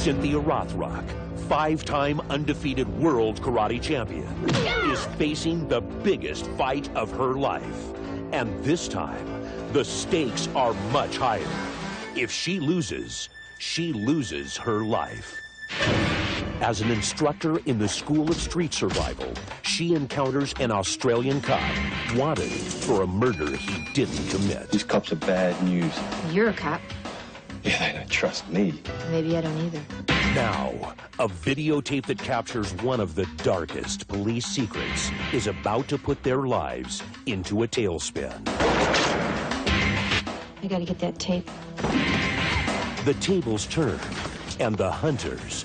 Cynthia Rothrock, 5-time undefeated world karate champion, is facing the biggest fight of her life. And this time, the stakes are much higher. If she loses her life. As an instructor in the School of Street Survival, she encounters an Australian cop wanted for a murder he didn't commit. These cops are bad news. You're a cop. Yeah, they don't trust me. Maybe I don't either. Now, a videotape that captures one of the darkest police secrets is about to put their lives into a tailspin. I gotta get that tape. The tables turn, and the hunters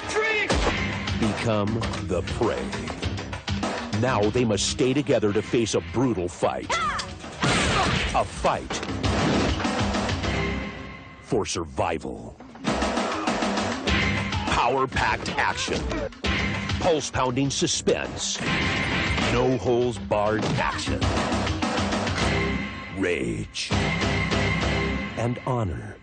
become the prey. Now they must stay together to face a brutal fight. A fight for survival. Power-packed action. Pulse-pounding suspense. No holes barred action. Rage. And honor.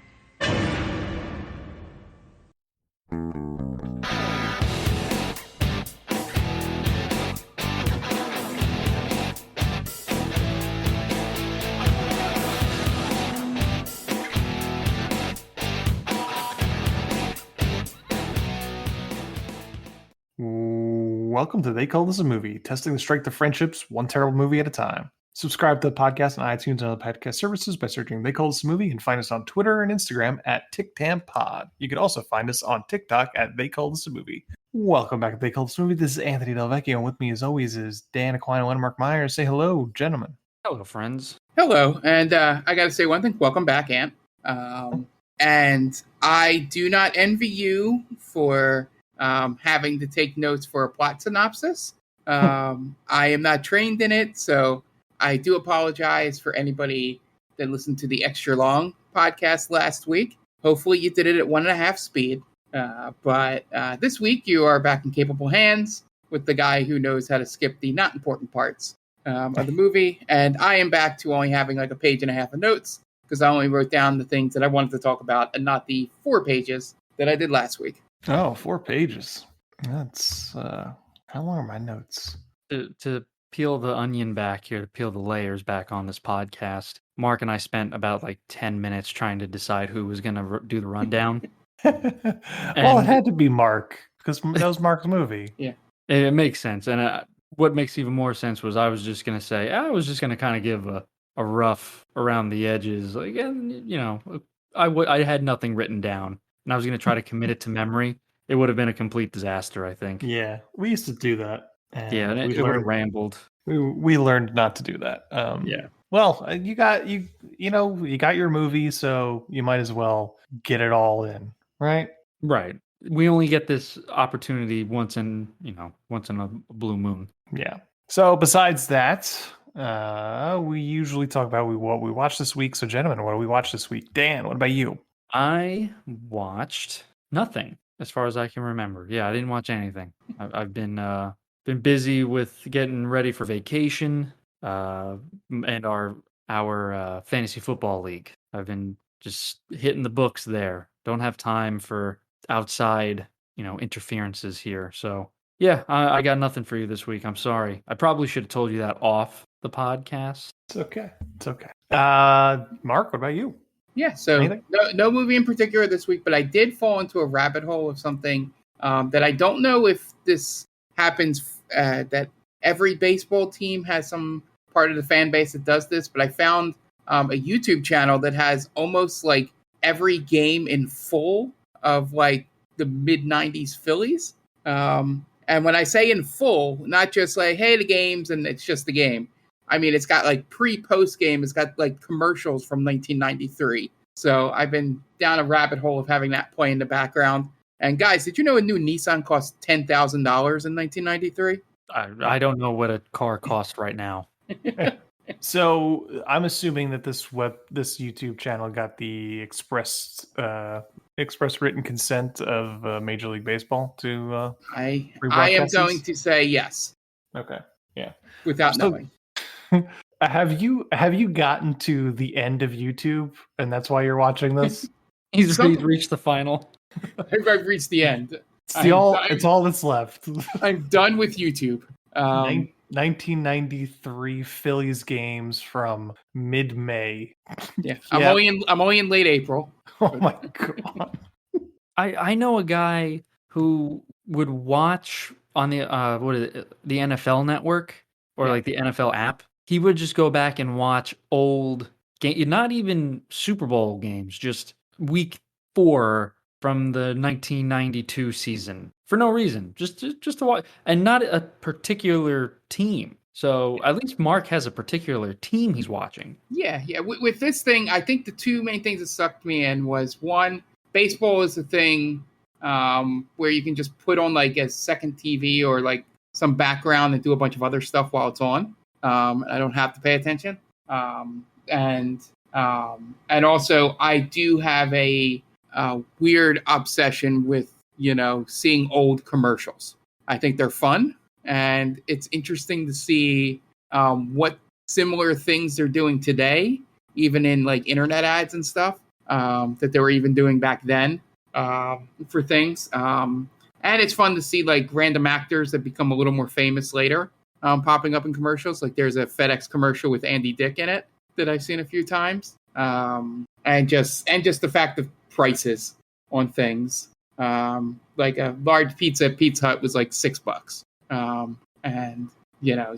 Welcome to They Call This a Movie, testing the strength of friendships, one terrible movie at a time. Subscribe to the podcast on iTunes and other podcast services by searching They Call This a Movie, and find us on Twitter and Instagram at TicTamPod. You can also find us on TikTok at They Call This a Movie. Welcome back to They Call This a Movie. This is Anthony Del Vecchio, and with me as always is Dan Aquino and Mark Myers. Say hello, gentlemen. Hello, friends. Hello, and I got to say one thing. Welcome back, Ant. And I do not envy you for having to take notes for a plot synopsis. I am not trained in it, so I do apologize for anybody that listened to the extra long podcast last week. Hopefully you did it at 1.5 speed. But this week you are back in capable hands with the guy who knows how to skip the not important parts of the movie. And I am back to only having like 1.5 pages of notes, because I only wrote down the things that I wanted to talk about and not the 4 pages that I did last week. Oh, 4 pages. That's, how long are my notes? To peel the onion back here, to peel the layers back on this podcast, Mark and I spent about 10 minutes trying to decide who was going to do the rundown. Well, it had to be Mark, because that was Mark's movie. Yeah. It makes sense. And what makes even more sense was I was just going to say, I was just going to kind of give a rough around the edges. I had nothing written down, and I was going to try to commit it to memory. It would have been a complete disaster, I think. Yeah, we used to do that. And it would have rambled. We learned not to do that. Yeah. Well, you got your movie, so you might as well get it all in, right? Right. We only get this opportunity once in a blue moon. Yeah. So besides that, we usually talk about what we watched this week. So, gentlemen, what do we watch this week? Dan, what about you? I watched nothing, as far as I can remember. Yeah, I didn't watch anything. I've been busy with getting ready for vacation and our fantasy football league. I've been just hitting the books there. Don't have time for outside interferences here. So yeah, I got nothing for you this week. I'm sorry. I probably should have told you that off the podcast. It's okay. Mark, what about you? Yeah, so no movie in particular this week, but I did fall into a rabbit hole of something that I don't know if this happens, that every baseball team has some part of the fan base that does this, but I found a YouTube channel that has almost like every game in full of like the mid-90s Phillies. And when I say in full, not just like, hey, the games and it's just the game. I mean, it's got like pre-post game. It's got like commercials from 1993. So I've been down a rabbit hole of having that play in the background. And guys, did you know a new Nissan cost $10,000 in 1993? I don't know what a car costs right now. So I'm assuming that this YouTube channel got the express written consent of Major League Baseball to. I am going to say yes. Okay. Yeah. Without knowing. Have you gotten to the end of YouTube and that's why you're watching this? He's reached the final. I've reached the end. It's all that's left. I'm done with YouTube. 1993 Phillies games from mid-May. Yeah, I'm only in late April. Oh my god! I know a guy who would watch on the the NFL Network or like the NFL app. He would just go back and watch old game, not even Super Bowl games, just week 4 from the 1992 season for no reason, just to watch, and not a particular team. So at least Mark has a particular team he's watching. Yeah. With this thing, I think the two main things that sucked me in was, one, baseball is a thing where you can just put on like a second TV or like some background and do a bunch of other stuff while it's on. I don't have to pay attention. And also I do have a weird obsession with, seeing old commercials. I think they're fun, and it's interesting to see what similar things they're doing today, even in like internet ads and stuff, that they were even doing back then for things. And it's fun to see like random actors that become a little more famous later popping up in commercials. Like there's a FedEx commercial with Andy Dick in it that I've seen a few times. And just the fact of prices on things. Like a large pizza at Pizza Hut was like $6. And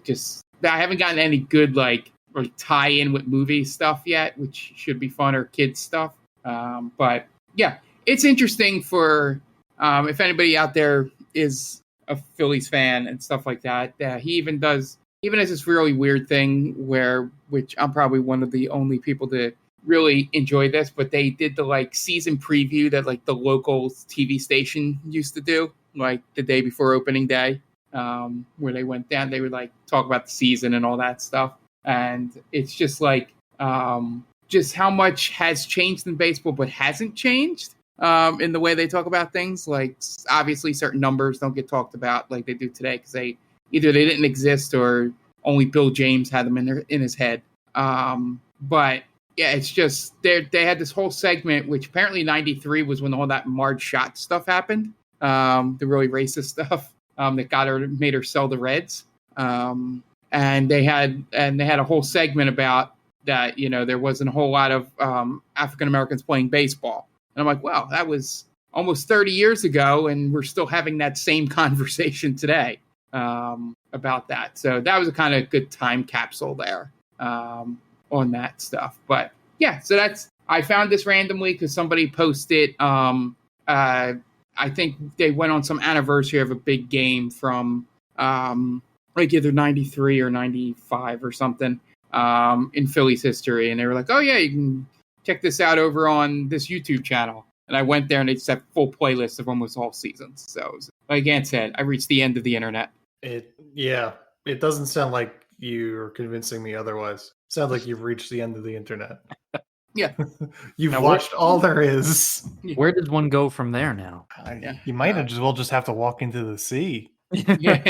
just I haven't gotten any good like tie in with movie stuff yet, which should be fun, or kids stuff. But yeah, it's interesting for if anybody out there is a Phillies fan and stuff like that. He even has this really weird thing which I'm probably one of the only people to really enjoy this, but they did the like season preview that like the local TV station used to do, like the day before opening day, where they went down, they would like talk about the season and all that stuff. And it's just like, just how much has changed in baseball, but hasn't changed in the way they talk about things. Like obviously certain numbers don't get talked about like they do today, because they didn't exist or only Bill James had them in his head. But yeah, it's just they had this whole segment, which apparently 93 was when all that Marge Schott stuff happened, the really racist stuff that made her sell the Reds. And they had a whole segment about that. There wasn't a whole lot of African Americans playing baseball, and I'm like, wow, that was almost 30 years ago, and we're still having that same conversation today about that. So that was a kind of good time capsule there. On that stuff. But yeah, so I found this randomly because somebody posted, I think they went on some anniversary of a big game from like either 93 or 95 or something in Phillies history. And they were like, oh yeah, you can check this out over on this YouTube channel. And I went there and it's a full playlist of almost all seasons. So like Ant said, I reached the end of the internet. It doesn't sound like you're convincing me otherwise. Sounds like you've reached the end of the internet. Yeah. You've watched all there is. Where does one go from there now? You might just have to walk into the sea. Yeah.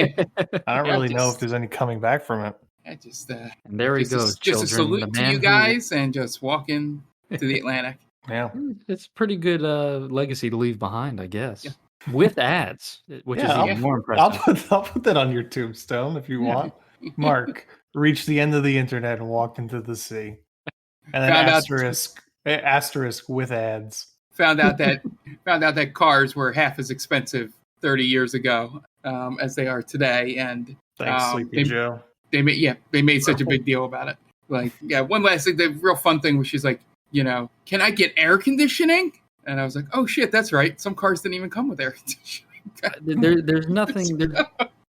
I don't really know if there's any coming back from it. And there he goes, just a salute to you guys and just walk in to the Atlantic. Yeah. It's a pretty good legacy to leave behind, I guess. Yeah. With ads, which is even more impressive. I'll put that on your tombstone if you want. Mark reached the end of the internet and walked into the sea. And then asterisk with ads. Found out that cars were half as expensive 30 years ago as they are today. And thanks, Sleepy Joe. They made such a big deal about it. Like, yeah, one last thing, the real fun thing was she's like, can I get air conditioning? And I was like, oh shit, that's right. Some cars didn't even come with air conditioning. There's nothing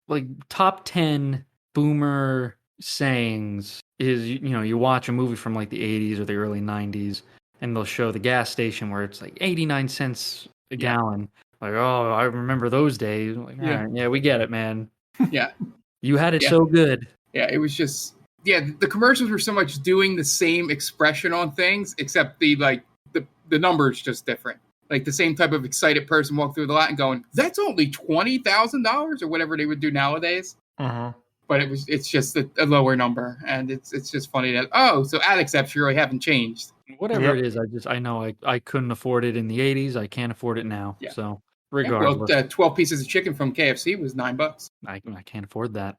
like top 10 boomer sayings is, you watch a movie from like the 80s or the early 90s and they'll show the gas station where it's like 89 cents a gallon. Like, oh, I remember those days. Like, all right, yeah, we get it, man. Yeah. You had it so good. Yeah, it was just, the commercials were so much doing the same expression on things, except the numbers just different. Like the same type of excited person walked through the lot and going, that's only $20,000 or whatever they would do nowadays. Uh-huh. But it's just a lower number. And it's just funny that, so ad accepts really haven't changed Whatever it is, I know I couldn't afford it in the 80s. I can't afford it now. Yeah. So Yeah, regardless, well, 12 pieces of chicken from KFC was $9. I can't afford that.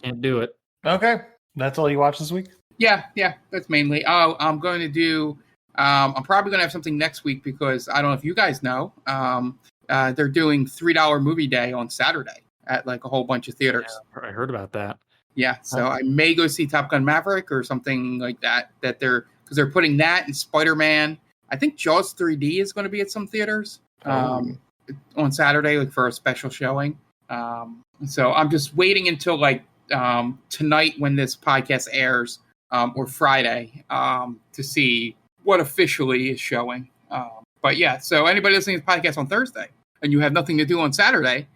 Can't do it. Okay. That's all you watch this week? Yeah, that's mainly. Oh, I'm going to do. I'm probably going to have something next week because I don't know if you guys know. They're doing $3 movie day on Saturday at like a whole bunch of theaters. Yeah, I heard about that. Yeah, so I may go see Top Gun Maverick or something like that. Because they're putting that and Spider-Man. I think Jaws 3D is going to be at some theaters on Saturday, like for a special showing. So I'm just waiting until like tonight when this podcast airs, or Friday, to see what officially is showing. But yeah, so anybody listening to the podcast on Thursday and you have nothing to do on Saturday,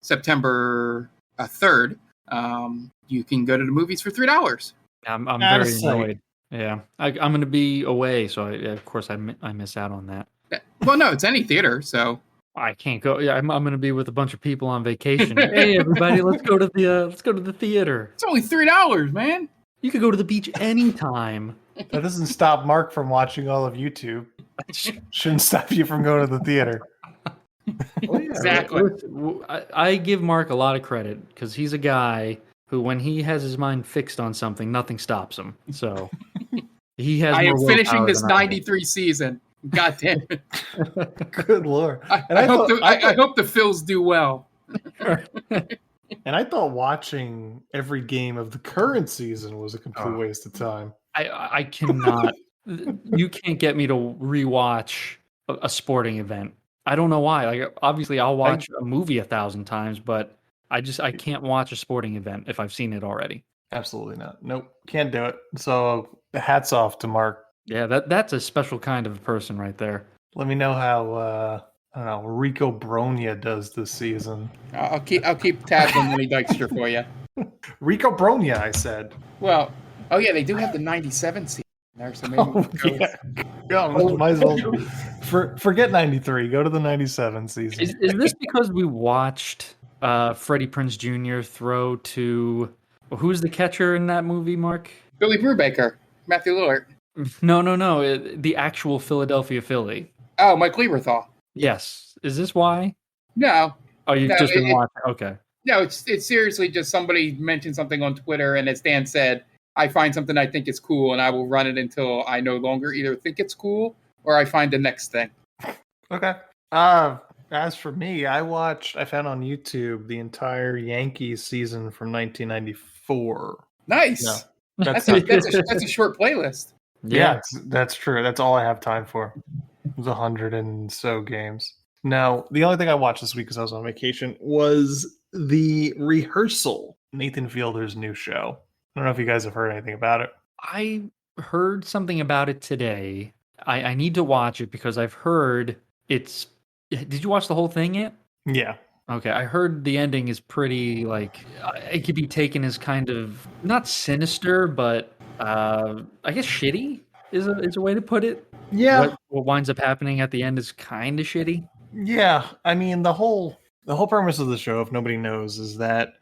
September 3rd, you can go to the movies for $3. I'm very annoyed. Yeah, I'm going to be away, so of course I miss out on that. Well, no, it's any theater, so I can't go. Yeah, I'm going to be with a bunch of people on vacation. Hey, everybody, let's go to the theater. It's only $3, man. You could go to the beach anytime. That doesn't stop Mark from watching all of YouTube. Shouldn't stop you from going to the theater. Exactly. I give Mark a lot of credit because he's a guy who, when he has his mind fixed on something, nothing stops him. So he has. I am finishing this than I do. 93 season. God damn it! Good Lord! I hope the Phils do well. And I thought watching every game of the current season was a complete waste of time. I cannot. You can't get me to rewatch a sporting event. I don't know why. Like, obviously, I'll watch a movie 1,000 times, but I can't watch a sporting event if I've seen it already. Absolutely not. Nope, can't do it. So hats off to Mark. Yeah, that's a special kind of person right there. Let me know how I don't know, Rico Bronya does this season. I'll keep tabs on Lenny Dykstra for you. Rico Bronya, I said. Well, they do have the 97 season there, so maybe might as well forget 93. Go to the 97 season. Is this because we watched Freddie Prinze Jr. throw to who's the catcher in that movie, Mark? Billy Brubaker, Matthew Lillard. No, the actual Philadelphia Philly. Oh, Mike Lieberthal. Yes. Is this why? No. Oh, you've just been watching. Okay. No, it's seriously just somebody mentioned something on Twitter, and as Dan said, I find something I think is cool, and I will run it until I no longer either think it's cool or I find the next thing. Okay. As for me, I found on YouTube the entire Yankees season from 1994. Nice. No, that's a short playlist. Yeah, that's true. That's all I have time for. It was 100 and so games. Now, the only thing I watched this week because I was on vacation was The Rehearsal, Nathan Fielder's new show. I don't know if you guys have heard anything about it. I heard something about it today. I need to watch it because I've heard it's... Did you watch the whole thing yet? Yeah. Okay, I heard the ending is pretty, like... It could be taken as kind of... Not sinister, but... I guess shitty is a way to put it. Yeah. What winds up happening at the end is kind of shitty. Yeah. I mean, the whole premise of the show, if nobody knows, is that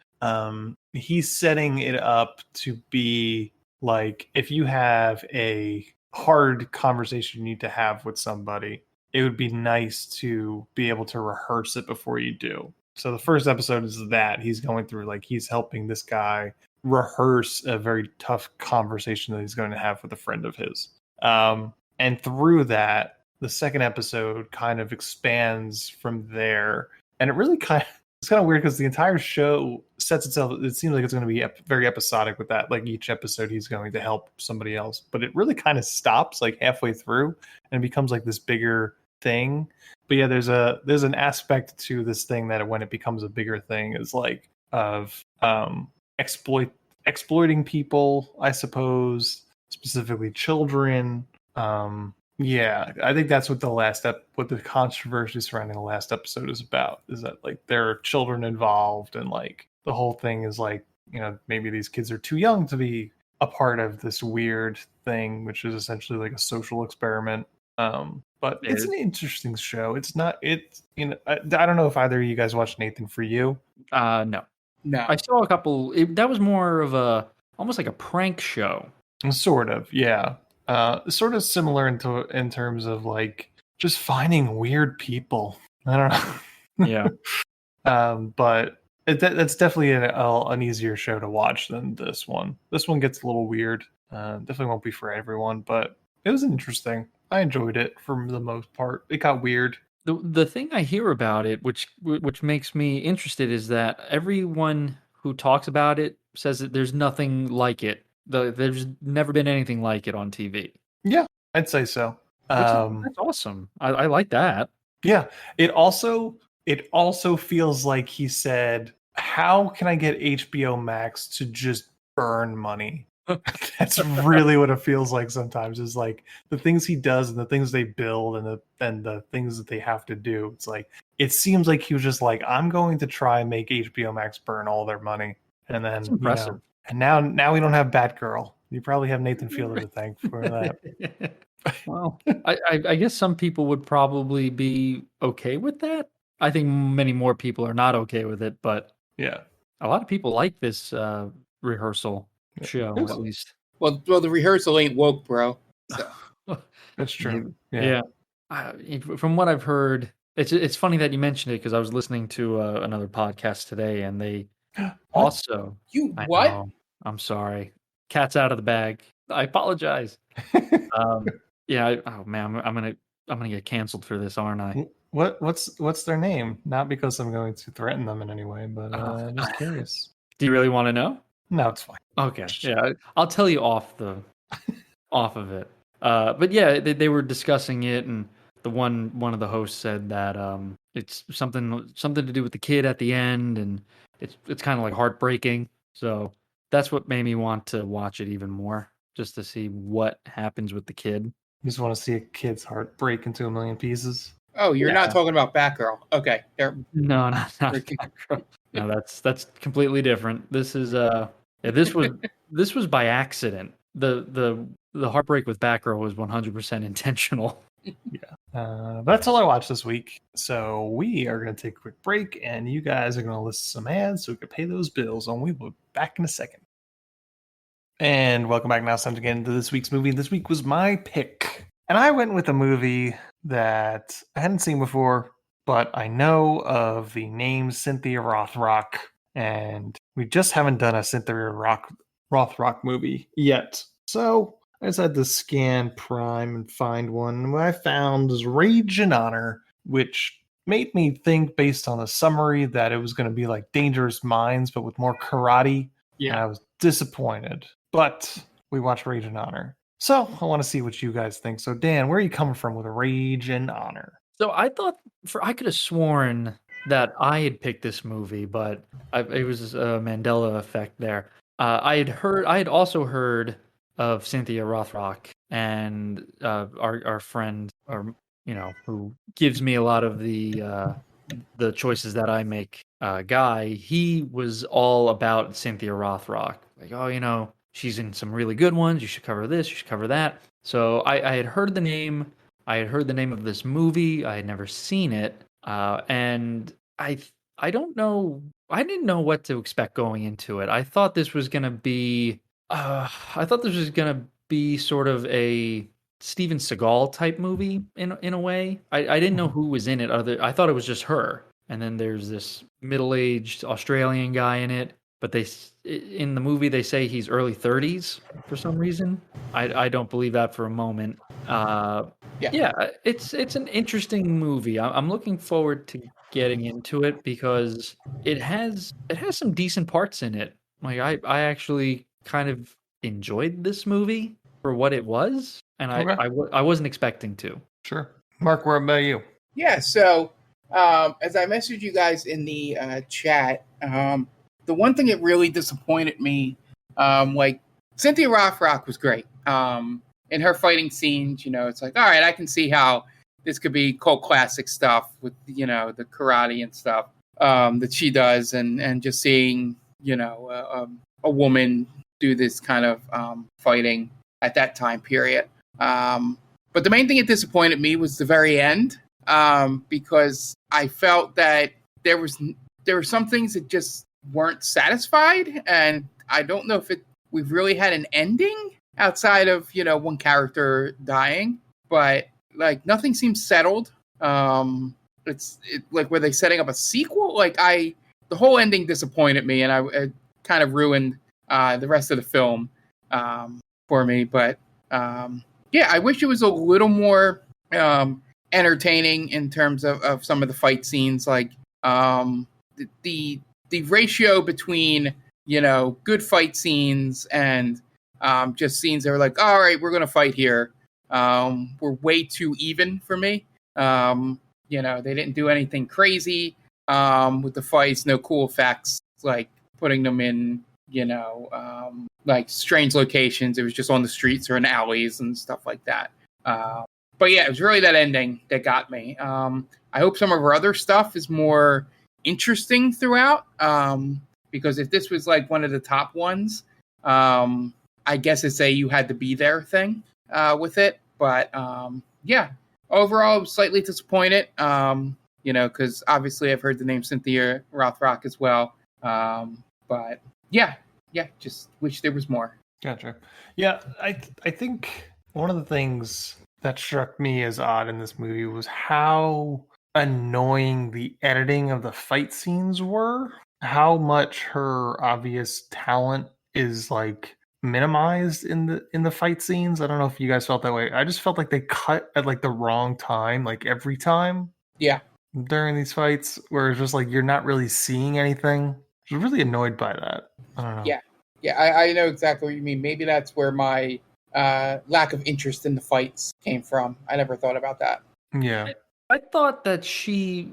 he's setting it up to be like, if you have a hard conversation you need to have with somebody, it would be nice to be able to rehearse it before you do. So the first episode is that he's going through, like, he's helping this guy rehearse a very tough conversation that he's going to have with a friend of his. And through that, the second episode kind of expands from there. And it really it's kind of weird because the entire show sets itself, it seems like it's going to be very episodic with that. Like each episode he's going to help somebody else, but it really kind of stops like halfway through and it becomes like this bigger thing. But yeah, there's an aspect to this thing that when it becomes a bigger thing is like of exploiting people, I suppose, specifically children. Yeah, I think that's what what the controversy surrounding the last episode is about, is that like there are children involved and like the whole thing is like, you know, maybe these kids are too young to be a part of this weird thing, which is essentially like a social experiment. But it's an interesting show. I don't know if either of you guys watched Nathan For You. No. I saw a couple. That was more of almost like a prank show. Sort of, yeah. Sort of similar in terms of like just finding weird people. I don't know. Yeah. But that's definitely an easier show to watch than this one. This one gets a little weird. Definitely won't be for everyone, but it was interesting. I enjoyed it for the most part. It got weird. The thing I hear about it, which makes me interested, is that everyone who talks about it says that there's nothing like it. There's never been anything like it on TV. Yeah, I'd say so. That's awesome. I like that. Yeah, it also feels like he said, "How can I get HBO Max to just burn money?" That's really what it feels like sometimes. Is like the things he does and the things they build and the things that they have to do. It's like it seems like he was just like, I'm going to try and make HBO Max burn all their money, and then That's impressive. and now we don't have Batgirl. You probably have Nathan Fielder to thank for that. Well, I guess some people would probably be okay with that. I think many more people are not okay with it, but Yeah, a lot of people like this rehearsal show, at least. Well, the rehearsal ain't woke, bro. So. that's true. Yeah. From what I've heard, it's funny that you mentioned it because I was listening to another podcast today, and they also. You what? Know, I'm sorry. Cat's out of the bag. I apologize. Oh man, I'm gonna get canceled for this, aren't I? What's their name? Not because I'm going to threaten them in any way, but just curious. Do you really want to know? No, it's fine. Okay, yeah, I'll tell you off of it. But yeah, they were discussing it, and the one of the hosts said that it's something to do with the kid at the end, and it's kind of like heartbreaking. So that's what made me want to watch it even more, just to see what happens with the kid. You just want to see a kid's heart break into a million pieces. Oh, you're not talking about Batgirl. Okay. No, not Batgirl. No, that's completely different. This is this was by accident. The heartbreak with Batgirl was 100% intentional. Yeah. That's all I watched this week. So we are going to take a quick break, and you guys are going to list some ads so we can pay those bills, and we will be back in a second. And welcome back. Now it's time to get into this week's movie. This week was my pick. And I went with a movie that I hadn't seen before, but I know of the name Cynthia Rothrock, and we just haven't done a Cynthia Rothrock movie yet. So I decided to scan Prime and find one. And what I found was Rage and Honor, which made me think, based on the summary, that it was going to be like Dangerous Minds, but with more karate. Yeah. And I was disappointed. But we watched Rage and Honor. So I want to see what you guys think. So Dan, where are you coming from with Rage and Honor? So I thought I could have sworn that I had picked this movie, but it was a Mandela effect there. I had also heard of Cynthia Rothrock, and our friend, or who gives me a lot of the choices that I make, Guy. He was all about Cynthia Rothrock, like, she's in some really good ones. You should cover this. You should cover that. So I had heard the name. I had heard the name of this movie. I had never seen it, and I don't know. I didn't know what to expect going into it. I thought this was gonna be. Sort of a Steven Seagal type movie in a way. I didn't know who was in it. I thought it was just her, and then there's this middle-aged Australian guy in it. But in the movie they say he's early 30s for some reason. I don't believe that for a moment. It's an interesting movie. I'm looking forward to getting into it because it has some decent parts in it. Like I actually kind of enjoyed this movie for what it was, and I wasn't expecting to. Sure. Mark, what about you? Yeah, so as I messaged you guys in the chat, the one thing that really disappointed me, like Cynthia Rothrock was great. In her fighting scenes, it's like, all right, I can see how this could be cult classic stuff with, the karate and stuff that she does, and just seeing, a woman do this kind of fighting at that time period. But the main thing that disappointed me was the very end, because I felt that there were some things that just weren't satisfied, and I don't know if we've really had an ending. outside of one character dying, but like nothing seems settled. Like, were they setting up a sequel? Like the whole ending disappointed me, and it kind of ruined the rest of the film for me. But yeah, I wish it was a little more entertaining in terms of some of the fight scenes. Like the ratio between good fight scenes and just scenes that were like, all right, we're gonna fight here, were way too even for me. They didn't do anything crazy with the fights, no cool effects like putting them in like strange locations. It was just on the streets or in alleys and stuff like that. But yeah, it was really that ending that got me. I hope some of her other stuff is more interesting throughout, because if this was like one of the top ones, I guess it's a you had to be there thing with it. But yeah, overall, slightly disappointed, because obviously I've heard the name Cynthia Rothrock as well. But yeah, just wish there was more. Gotcha. Yeah, I think one of the things that struck me as odd in this movie was how annoying the editing of the fight scenes were. How much her obvious talent is like minimized in the fight scenes. I don't know if you guys felt that way. I just felt like they cut at like the wrong time, like every time. Yeah. During these fights, where it's just like you're not really seeing anything. I was really annoyed by that. I don't know. Yeah, I know exactly what you mean. Maybe that's where my lack of interest in the fights came from. I never thought about that. Yeah. I thought that she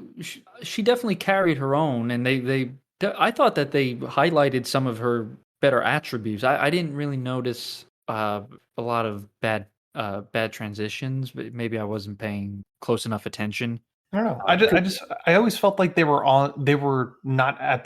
definitely carried her own, and I thought that they highlighted some of her better attributes. I didn't really notice a lot of bad transitions, but maybe I wasn't paying close enough attention. I don't know. I always felt like they were not at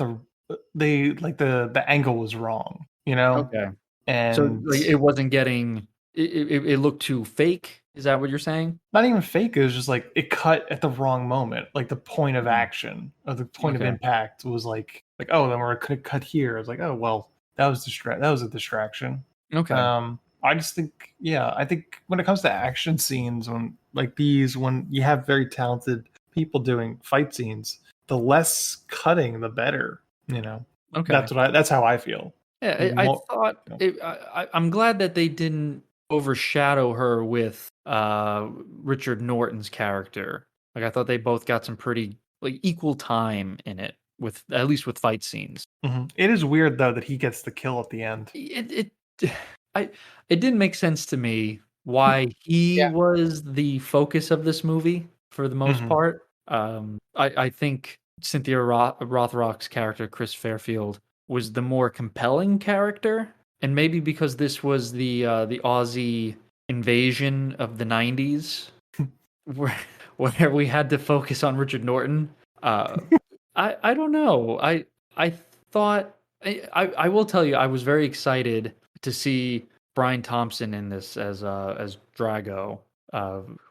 the angle was wrong, Okay. And so like, it wasn't getting it looked too fake. Is that what you're saying? Not even fake. It was just like it cut at the wrong moment. Like the point of action or the point of impact was like, oh, then we're gonna cut here. I was like, oh well, that was a distraction. Okay. I just think, I think when it comes to action scenes, when you have very talented people doing fight scenes, the less cutting, the better. Okay. That's how I feel. Yeah, I thought I'm glad that they didn't overshadow her with Richard Norton's character. Like I thought they both got some pretty like equal time in it, with at least with fight scenes. Mm-hmm. It is weird though that he gets the kill at the end. It didn't make sense to me why he was the focus of this movie for the most part. I think Cynthia Rothrock's character, Kris Fairfield, was the more compelling character, and maybe because this was the Aussie invasion of the 90s, where we had to focus on Richard Norton. I don't know. I thought I will tell you I was very excited to see Brian Thompson in this as Drago,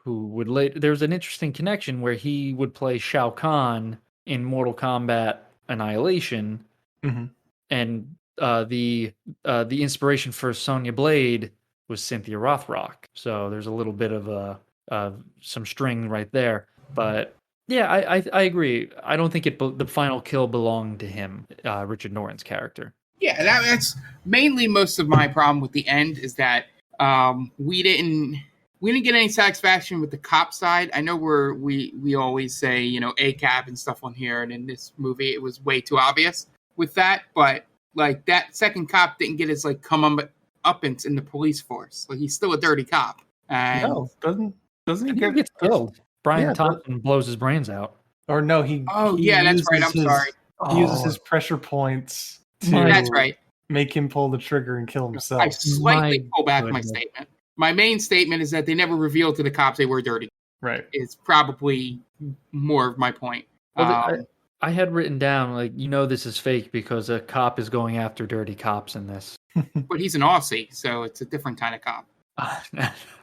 who would later. There's an interesting connection where he would play Shao Kahn in Mortal Kombat Annihilation, and the inspiration for Sonya Blade was Cynthia Rothrock. So there's a little bit of some string right there. But yeah, I agree. I don't think the final kill belonged to him, Richard Norton's character. Yeah, that's mainly most of my problem with the end is that we didn't get any satisfaction with the cop side. I know we always say ACAB and stuff on here, and in this movie it was way too obvious with that. But like that second cop didn't get his like uppance in the police force. Like he's still a dirty cop. And no, doesn't he get killed? Brian Thompson blows his brains out. Or no, he. Oh yeah, that's right. I'm sorry. He uses his pressure points to that's right. Make him pull the trigger and kill himself. I slightly pull back my statement. My main statement is that they never revealed to the cops they were dirty. Right. It's probably more of my point. Well, I had written down this is fake because a cop is going after dirty cops in this. But he's an Aussie, so it's a different kind of cop.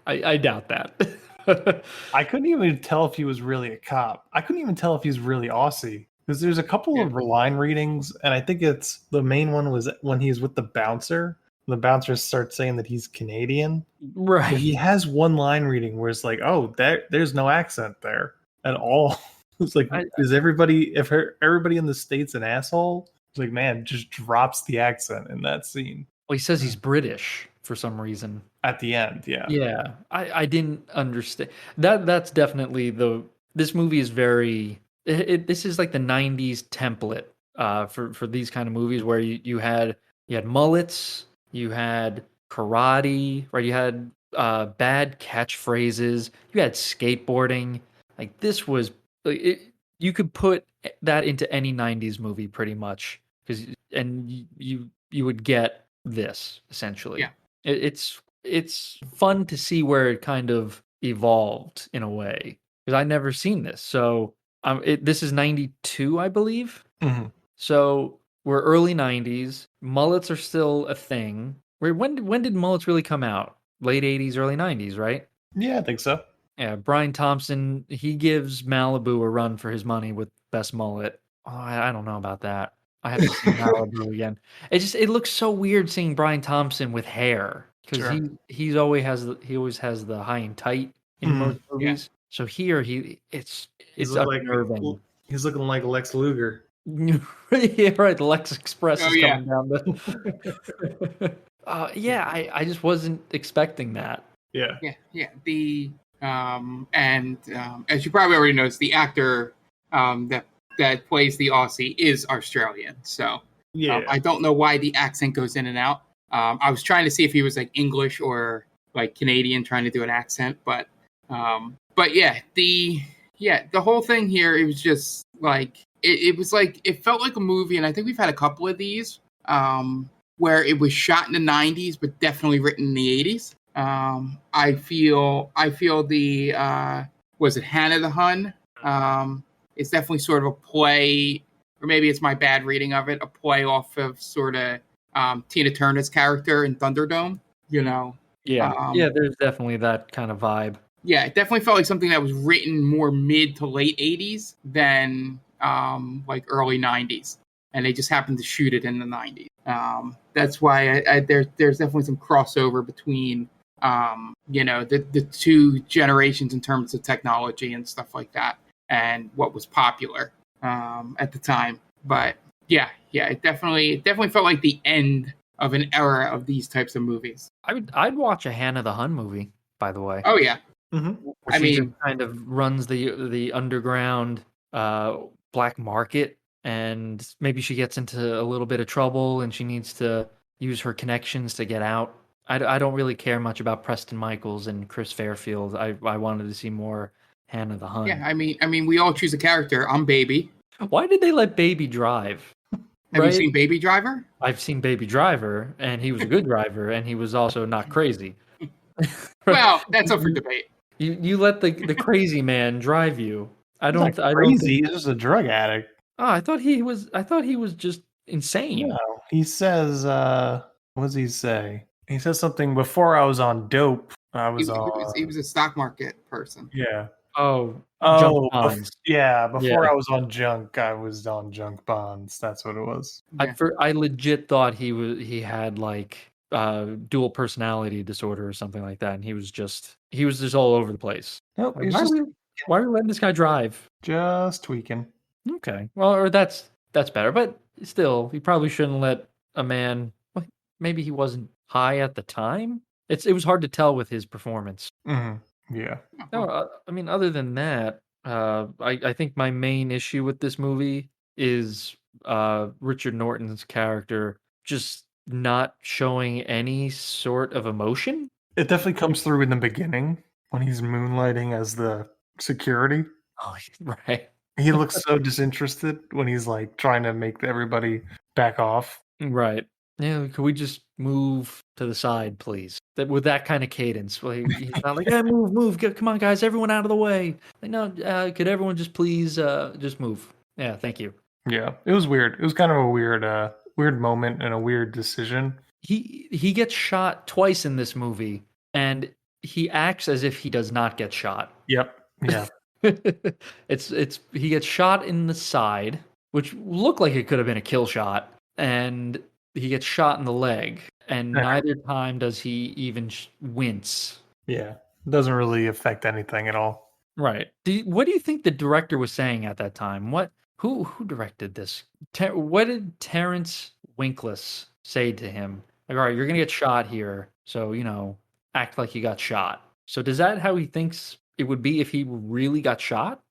I doubt that. I couldn't even tell if he was really a cop. I couldn't even tell if he's really Aussie. Because there's a couple of line readings, and I think it's the main one was when he's with the bouncer, the bouncers start saying that he's Canadian. Right. But he has one line reading where it's like, oh, there's no accent there at all. It's like, is everybody in the States an asshole? It's like, man, just drops the accent in that scene. Well, he says he's British for some reason. At the end, yeah. Yeah. I didn't understand. That's definitely this movie is very this is like the 90s template for these kind of movies where you had mullets, you had karate, right? You had bad catchphrases, you had skateboarding. Like this was you could put that into any 90s movie pretty much and you would get this essentially. Yeah. It's fun to see where it kind of evolved in a way because I'd never seen this. So this is 92, I believe. Mm-hmm. So we're early 90s. Mullets are still a thing. When did mullets really come out? Late 80s, early 90s, right? Yeah, I think so. Yeah, Brian Thompson, he gives Malibu a run for his money with Best Mullet. Oh, I don't know about that. I have to see Malibu again. It looks so weird seeing Brian Thompson with hair because Sure. he always has the high and tight in most movies. Yeah. So here it's unnerving. He's looking like Lex Luger. Yeah, right. The Lex Express is coming down the. I just wasn't expecting that. Yeah. The as you probably already noticed, the actor that plays the Aussie is Australian. So I don't know why the accent goes in and out. I was trying to see if he was like English or like Canadian, trying to do an accent, but the whole thing here, it was just like it was like it felt like a movie, and I think we've had a couple of these where it was shot in the 90s, but definitely written in the 80s. I feel the was it Hannah the Hun? It's definitely sort of a play, or maybe it's my bad reading of it, a play off of sort of Tina Turner's character in Thunderdome. You know? Yeah, there's definitely that kind of vibe. Yeah, it definitely felt like something that was written more mid to late 80s than like early 90s. And they just happened to shoot it in the 90s. That's why there's definitely some crossover between the two generations in terms of technology and stuff like that, and what was popular at the time. But it definitely felt like the end of an era of these types of movies. I'd watch a Hannah the Hun movie, by the way. Oh yeah. Mm-hmm. I mean, just kind of runs the underground black market, and maybe she gets into a little bit of trouble and she needs to use her connections to get out. I don't really care much about Preston Michaels and Kris Fairfield. I wanted to see more Hannah the Hun. Yeah, I mean, we all choose a character. I'm Baby. Why did they let Baby drive? Have you seen Baby Driver? I've seen Baby Driver, and he was a good driver, and he was also not crazy. Well, that's up for debate. You let the crazy man drive you. Crazy. He's just a drug addict. Oh, I thought he was just insane. No, he says, what does he say? He says something before I was on dope. He was a stock market person. Yeah. Junk bonds. Before I was on junk, I was on junk bonds. That's what it was. Yeah. I legit thought he had like dual personality disorder or something like that, and he was just all over the place. Nope. Like, why are we letting this guy drive? Just tweaking. Okay. Well, or that's better, but still, you probably shouldn't let a man. Well, maybe he wasn't high at the time. It was hard to tell with his performance. Mm-hmm. Yeah. No, I mean, other than that, I think my main issue with this movie is Richard Norton's character just not showing any sort of emotion. It definitely comes through in the beginning when he's moonlighting as the security. Oh, right. He looks so disinterested when he's like trying to make everybody back off. Right. Yeah, could we just move to the side, please? With that kind of cadence. Well, he's not like, move, come on, guys, everyone out of the way. Like, no, could everyone just please just move? Yeah, thank you. Yeah, it was weird. It was kind of a weird moment and a weird decision. He gets shot twice in this movie, and he acts as if he does not get shot. Yep. Yeah. He gets shot in the side, which looked like it could have been a kill shot, and he gets shot in the leg. and neither time does he even wince. Yeah, it doesn't really affect anything at all. Right. What do you think the director was saying at that time? Who directed this? What did Terrence Winkless say to him? Like, all right, you're gonna get shot here, so act like you got shot. So does that how he thinks it would be if he really got shot?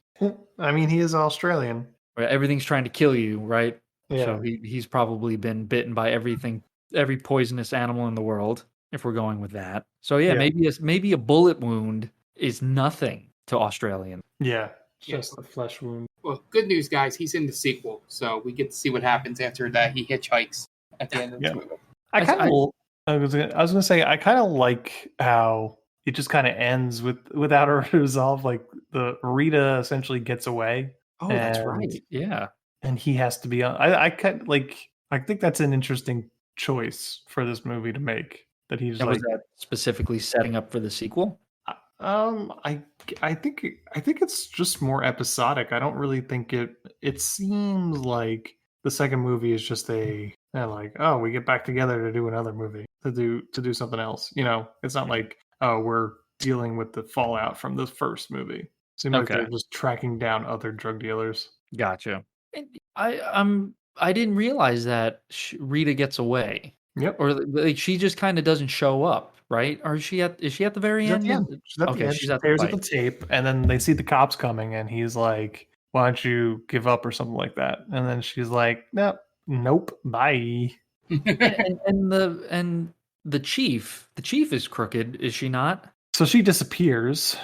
I mean, he is Australian. Where everything's trying to kill you, right? Yeah. So he's probably been bitten by every poisonous animal in the world, if we're going with that. So yeah. maybe a bullet wound is nothing to Australian. Yeah, it's just a flesh wound. Well, good news, guys. He's in the sequel, so we get to see what happens after that. He hitchhikes at the end of the movie. I was gonna say I kind of like how it just kind of ends without a resolve. Like the Rita essentially gets away. Oh, that's right. Yeah, and he has to be on. I think that's an interesting choice for this movie to make. That he's was that specifically setting up for the sequel? I think it's just more episodic. I don't really think it seems like the second movie is just we get back together to do another movie, to do something else. It's not like, oh, we're dealing with the fallout from the first movie. It seems like they're just tracking down other drug dealers. Gotcha. And I didn't realize that Rita gets away. Yep. Or like she just kind of doesn't show up, right? Or is she at the very end? She's at the end. She stares at the tape, and then they see the cops coming, and he's like, "Why don't you give up?" or something like that. And then she's like, "Nope, bye." and the chief is crooked, is she not? So she disappears.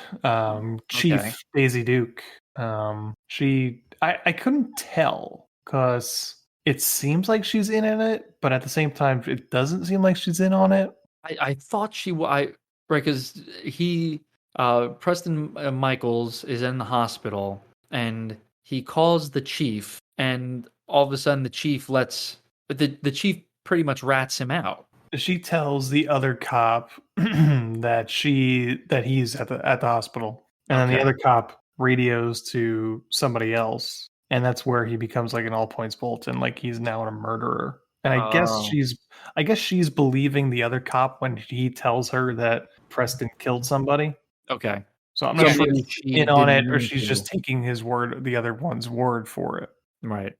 Chief Daisy Duke. I couldn't tell because it seems like she's in it, but at the same time, it doesn't seem like she's in on it. I thought she was, right, because Preston Michaels is in the hospital, and he calls the chief, and all of a sudden the chief the chief pretty much rats him out. She tells the other cop that he's at the hospital, and then the other cop radios to somebody else. And that's where he becomes like an all points bulletin, like he's now a murderer. And I guess she's believing the other cop when he tells her that Preston killed somebody. Okay. So I'm not sure if she's in on it or she's just taking his word, the other one's word for it. Right.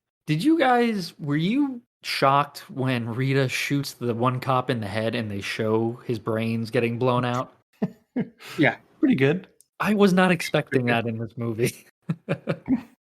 Were you shocked when Rita shoots the one cop in the head and they show his brains getting blown out? Yeah. Pretty good. I was not expecting that in this movie.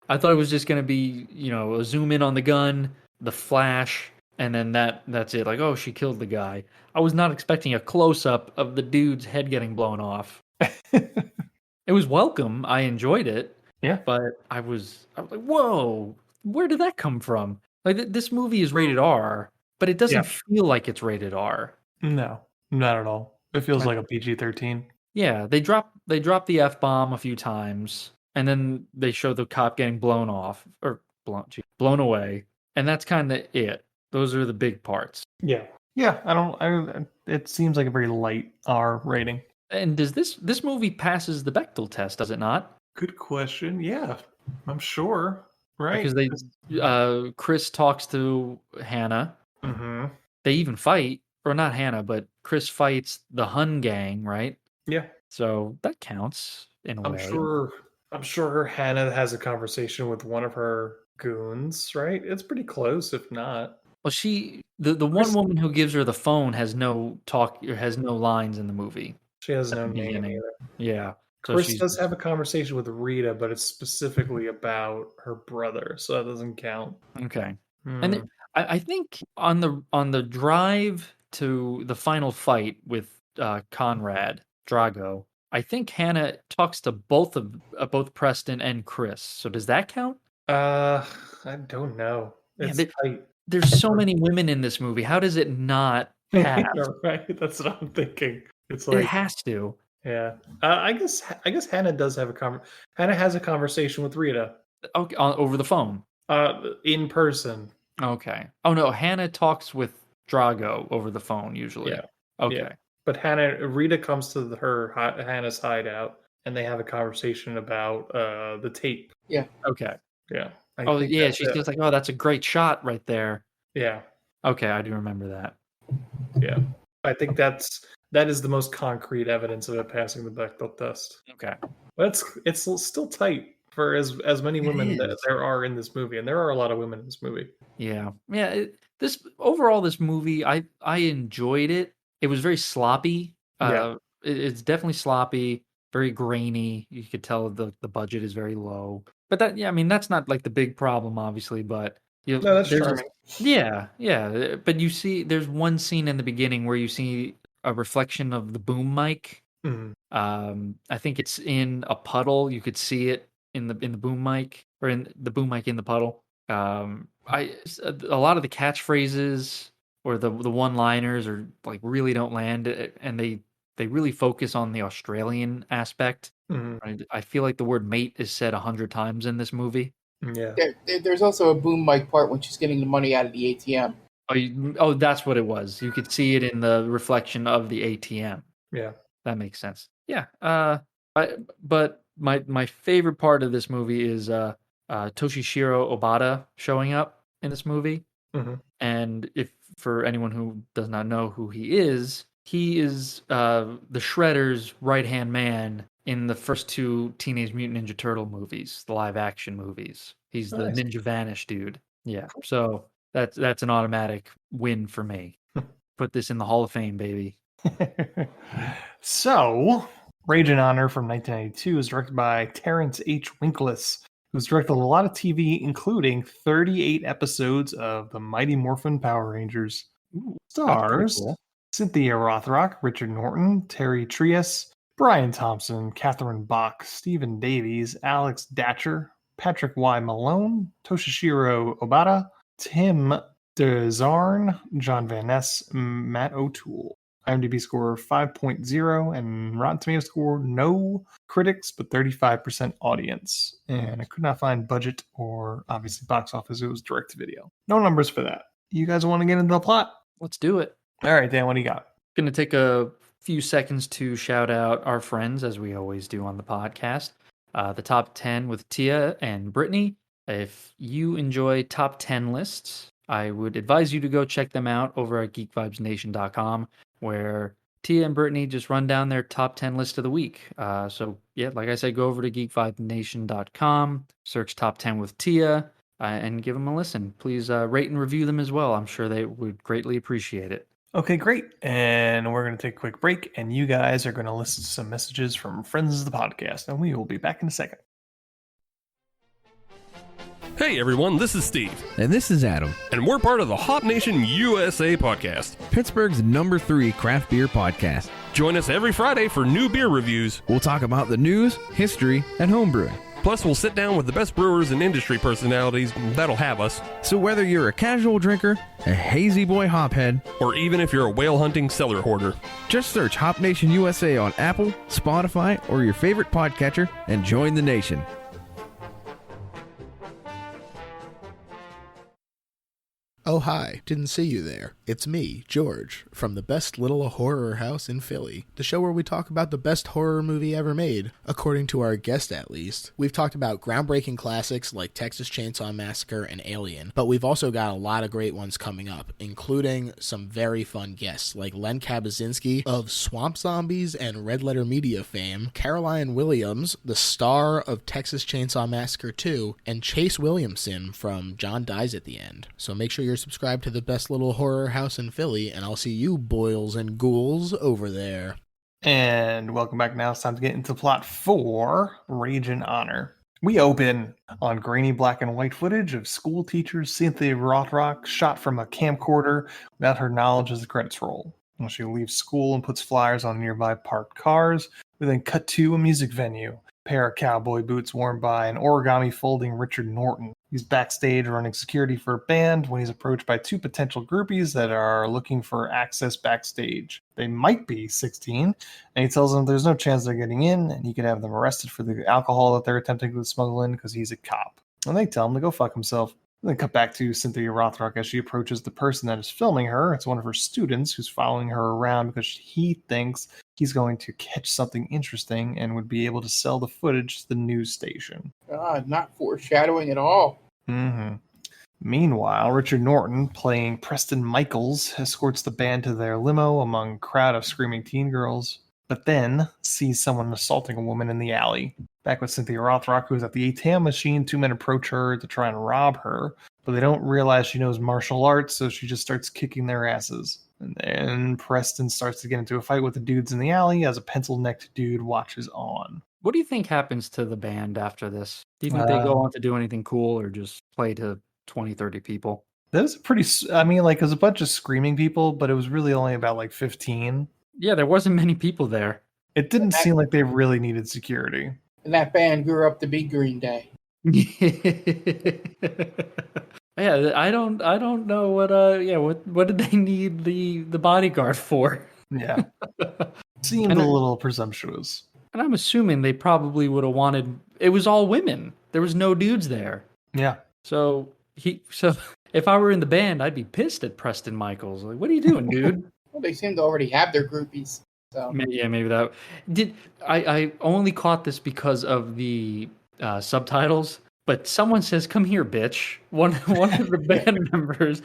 I thought it was just going to be, a zoom in on the gun, the flash, and then that's it. Like, oh, she killed the guy. I was not expecting a close-up of the dude's head getting blown off. It was welcome. I enjoyed it. Yeah. But I was like, whoa, where did that come from? Like, this movie is rated R, but it doesn't feel like it's rated R. No, not at all. It feels like a PG-13. Yeah, they drop the F-bomb a few times. And then they show the cop getting blown off or blown away, and that's kind of it. Those are the big parts. Yeah. It seems like a very light R rating. And does this movie passes the Bechdel test? Does it not? Good question. Yeah, I'm sure. Right. Because Kris talks to Hannah. Mm-hmm. They even fight, or not Hannah, but Kris fights the Hun gang, right? Yeah. So that counts in a way. I'm sure Hannah has a conversation with one of her goons, right? It's pretty close, if not. Well, the one woman who gives her the phone has no lines in the movie. She has no name either. Yeah. So Kris does have a conversation with Rita, but it's specifically about her brother, so that doesn't count. Okay. And I think on the drive to the final fight with Conrad Drago, I think Hannah talks to both Preston and Kris. So does that count? I don't know. There's so many women in this movie. How does it not pass? Right, that's what I'm thinking. It's like it has to. Yeah, I guess Hannah does have Hannah has a conversation with Rita. Okay, over the phone. In person. Okay. Oh no, Hannah talks with Drago over the phone usually. Yeah. Okay. Yeah. But Rita comes to Hannah's hideout, and they have a conversation about the tape. Yeah. Okay. Yeah. She's just like, oh, that's a great shot right there. Yeah. Okay, I do remember that. Yeah. I think that is the most concrete evidence of it passing the Bechdel test. Okay. But it's still tight for as many women that is. there are in this movie, and there are a lot of women in this movie. Yeah. This movie, I enjoyed it. It was very sloppy. Yeah. It's definitely sloppy, very grainy. You could tell the budget is very low. But that's not like the big problem, obviously. But No, that's there's charming. yeah. But you see, there's one scene in the beginning where you see a reflection of the boom mic. Mhm. I think it's in a puddle. You could see it in the boom mic, or in the boom mic in the puddle. A lot of the catchphrases or the one-liners are like really don't land, and they really focus on the Australian aspect. Mhm. Right? I feel like the word mate is said 100 times in this movie. Yeah. There's also a boom mic part when she's getting the money out of the ATM. Oh, that's what it was. You could see it in the reflection of the ATM. Yeah. That makes sense. Yeah. But my favorite part of this movie is Toshishiro Obata showing up in this movie. Mhm. And if for anyone who does not know who he is the Shredder's right-hand man in the first two Teenage Mutant Ninja Turtle movies, the live-action movies. He's the Nice. Ninja Vanish dude. Yeah. So that's an automatic win for me. Put this in the Hall of Fame, baby. So, Rage and Honor from 1992 is directed by Terrence H. Winkless, who's directed a lot of TV, including 38 episodes of The Mighty Morphin Power Rangers. Stars cool. Cynthia Rothrock, Richard Norton, Terry Trias, Brian Thompson, Catherine Bach, Stephen Davies, Alex Datcher, Patrick Y. Malone, Toshishiro Obata, Tim DeZarn, John Van Ness, Matt O'Toole. IMDb score 5.0 and Rotten Tomatoes score no critics but 35% audience. And I could not find budget or obviously box office. It was direct to video. No numbers for that. You guys want to get into the plot? Let's do it. All right, Dan, what do you got? Going to take a few seconds to shout out our friends, as we always do on the podcast. The top 10 with Tia and Brittany. If you enjoy top 10 lists, I would advise you to go check them out over at geekvibesnation.com, where Tia and Brittany just run down their top 10 list of the week. So, yeah, like I said, go over to geekvibesnation.com, search top 10 with Tia, and give them a listen. Please rate and review them as well. I'm sure they would greatly appreciate it. Okay, great. And we're going to take a quick break, and you guys are going to listen to some messages from friends of the podcast, and we will be back in a second. Hey everyone, this is Steve. And this is Adam. And we're part of the Hop Nation USA podcast, Pittsburgh's #3 craft beer podcast. Join us every Friday for new beer reviews. We'll talk about the news, history, and homebrewing. Plus, we'll sit down with the best brewers and industry personalities that'll have us. So whether you're a casual drinker, a hazy boy hophead, or even if you're a whale hunting cellar hoarder, just search Hop Nation USA on Apple, Spotify, or your favorite podcatcher and join the nation. Oh hi, didn't see you there. It's me, George, from the best little horror house in Philly, the show where we talk about the best horror movie ever made, according to our guest at least. We've talked about groundbreaking classics like Texas Chainsaw Massacre and Alien, but we've also got a lot of great ones coming up, including some very fun guests like Len Kabaczynski of Swamp Zombies and Red Letter Media fame, Caroline Williams, the star of Texas Chainsaw Massacre 2, and Chase Williamson from John Dies at the End. So make sure you're subscribed to the best little horror house in Philly, and I'll see you boils and ghouls over there. And welcome back. Now it's time to get into plot for Rage and Honor. We open on grainy black and white footage of school teacher Cynthia Rothrock shot from a camcorder without her knowledge as the credits roll. When she leaves school and puts flyers on nearby parked cars, we then cut to a music venue. A pair of cowboy boots worn by an origami folding Richard Norton. He's backstage running security for a band when he's approached by two potential groupies that are looking for access backstage. They might be 16, and he tells them there's no chance they're getting in, and he could have them arrested for the alcohol that they're attempting to smuggle in because he's a cop. And they tell him to go fuck himself. And then cut back to Cynthia Rothrock as she approaches the person that is filming her. It's one of her students who's following her around because he thinks he's going to catch something interesting and would be able to sell the footage to the news station. God, not foreshadowing at all. Mm-hmm. Meanwhile, Richard Norton, playing Preston Michaels, escorts the band to their limo among a crowd of screaming teen girls, but then sees someone assaulting a woman in the alley. Back with Cynthia Rothrock, who is at the ATM machine, two men approach her to try and rob her, but they don't realize she knows martial arts, so she just starts kicking their asses. And then Preston starts to get into a fight with the dudes in the alley as a pencil-necked dude watches on. What do you think happens to the band after this? Do you think they go on to do anything cool or just play to 20, 30 people? That was it was a bunch of screaming people, but it was really only about like 15. Yeah, there wasn't many people there. It didn't seem like they really needed security. And that band grew up to be Green Day. Yeah, I don't know what did they need the bodyguard for? Yeah. Seemed a little presumptuous. And I'm assuming they probably would have wanted it was all women. There was no dudes there. Yeah. So if I were in the band, I'd be pissed at Preston Michaels. Like, what are you doing, dude? Well, they seem to already have their groupies. So Maybe that did. I only caught this because of the subtitles. But someone says, "Come here, bitch." One of the band members,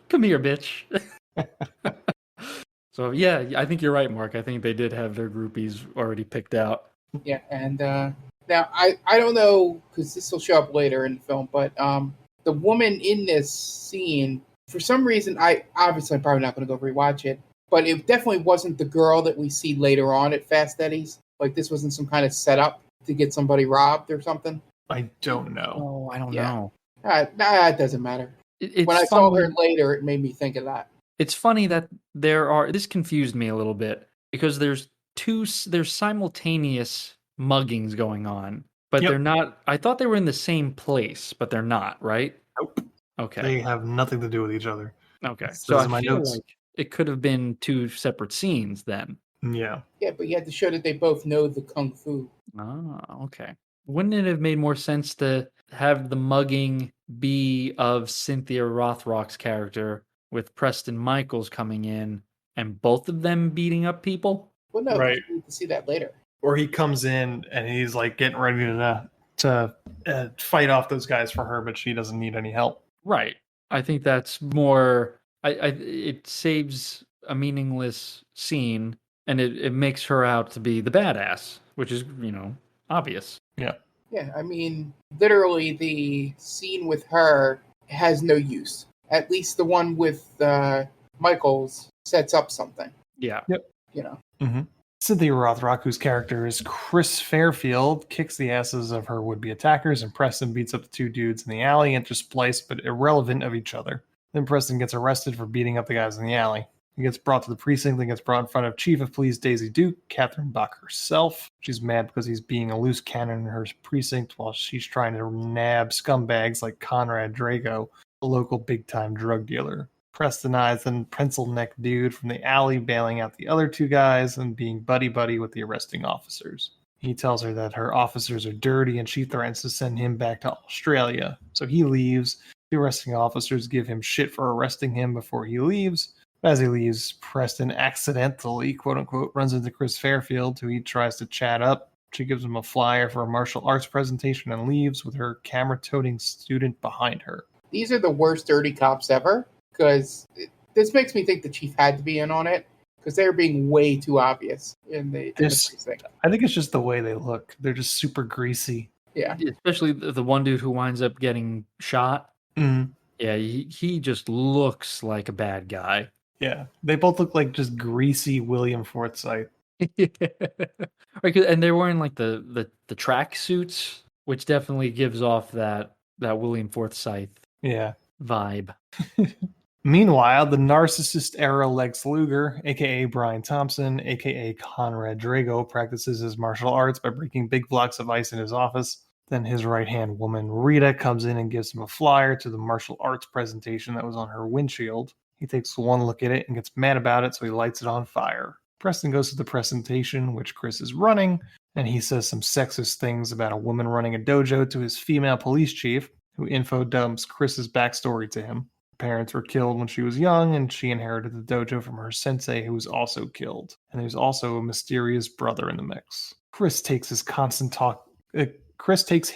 "Come here, bitch." So yeah, I think you're right, Mark. I think they did have their groupies already picked out. Yeah, and now I don't know because this will show up later in the film, but the woman in this scene, for some reason, I'm probably not going to go rewatch it, but it definitely wasn't the girl that we see later on at Fast Eddie's. Like this wasn't some kind of setup to get somebody robbed or something. I don't know. Oh, I don't know. It doesn't matter. When I saw her later, it made me think of that. It's funny that this confused me a little bit because there's simultaneous muggings going on, but they're not. I thought they were in the same place, but they're not, right? Nope. Okay. They have nothing to do with each other. Okay. So I feel like it could have been two separate scenes then. Yeah. Yeah, but you had to show that they both know the kung fu. Oh, okay. Wouldn't it have made more sense to have the mugging be of Cynthia Rothrock's character with Preston Michaels coming in and both of them beating up people? Well, no, right. You need to see that later. Or he comes in and he's like getting ready to fight off those guys for her, but she doesn't need any help. Right. I think that's more. It saves a meaningless scene and it makes her out to be the badass, which is obvious. Yeah. Yeah, I mean, literally the scene with her has no use. At least the one with Michaels sets up something. Yeah. Yep. Mm-hmm. Cynthia Rothrock, whose character is Kris Fairfield, kicks the asses of her would-be attackers, and Preston beats up the two dudes in the alley, interspliced but irrelevant of each other. Then Preston gets arrested for beating up the guys in the alley. He gets brought to the precinct and gets brought in front of Chief of Police Daisy Duke, Catherine Bach herself. She's mad because he's being a loose cannon in her precinct while she's trying to nab scumbags like Conrad Drago, a local big-time drug dealer. Preston eyes the pencil-neck dude from the alley bailing out the other two guys and being buddy-buddy with the arresting officers. He tells her that her officers are dirty and she threatens to send him back to Australia. So he leaves. The arresting officers give him shit for arresting him before he leaves. As he leaves, Preston accidentally, quote-unquote, runs into Kris Fairfield, who he tries to chat up. She gives him a flyer for a martial arts presentation and leaves with her camera-toting student behind her. These are the worst dirty cops ever, because this makes me think the chief had to be in on it, because they're being way too obvious in the precinct. I think it's just the way they look. They're just super greasy. Yeah. Especially the one dude who winds up getting shot. Mm-hmm. Yeah, he just looks like a bad guy. Yeah, they both look like just greasy William Forsythe. Right, and they're wearing like the track suits, which definitely gives off that William Forsythe vibe. Meanwhile, the narcissist-era Lex Luger, a.k.a. Brian Thompson, a.k.a. Conrad Drago, practices his martial arts by breaking big blocks of ice in his office. Then his right-hand woman, Rita, comes in and gives him a flyer to the martial arts presentation that was on her windshield. He takes one look at it and gets mad about it, so he lights it on fire. Preston goes to the presentation, which Kris is running, and he says some sexist things about a woman running a dojo to his female police chief, who info dumps Kris's backstory to him. Her parents were killed when she was young, and she inherited the dojo from her sensei, who was also killed. And there's also a mysterious brother in the mix. Kris takes his constant Kris takes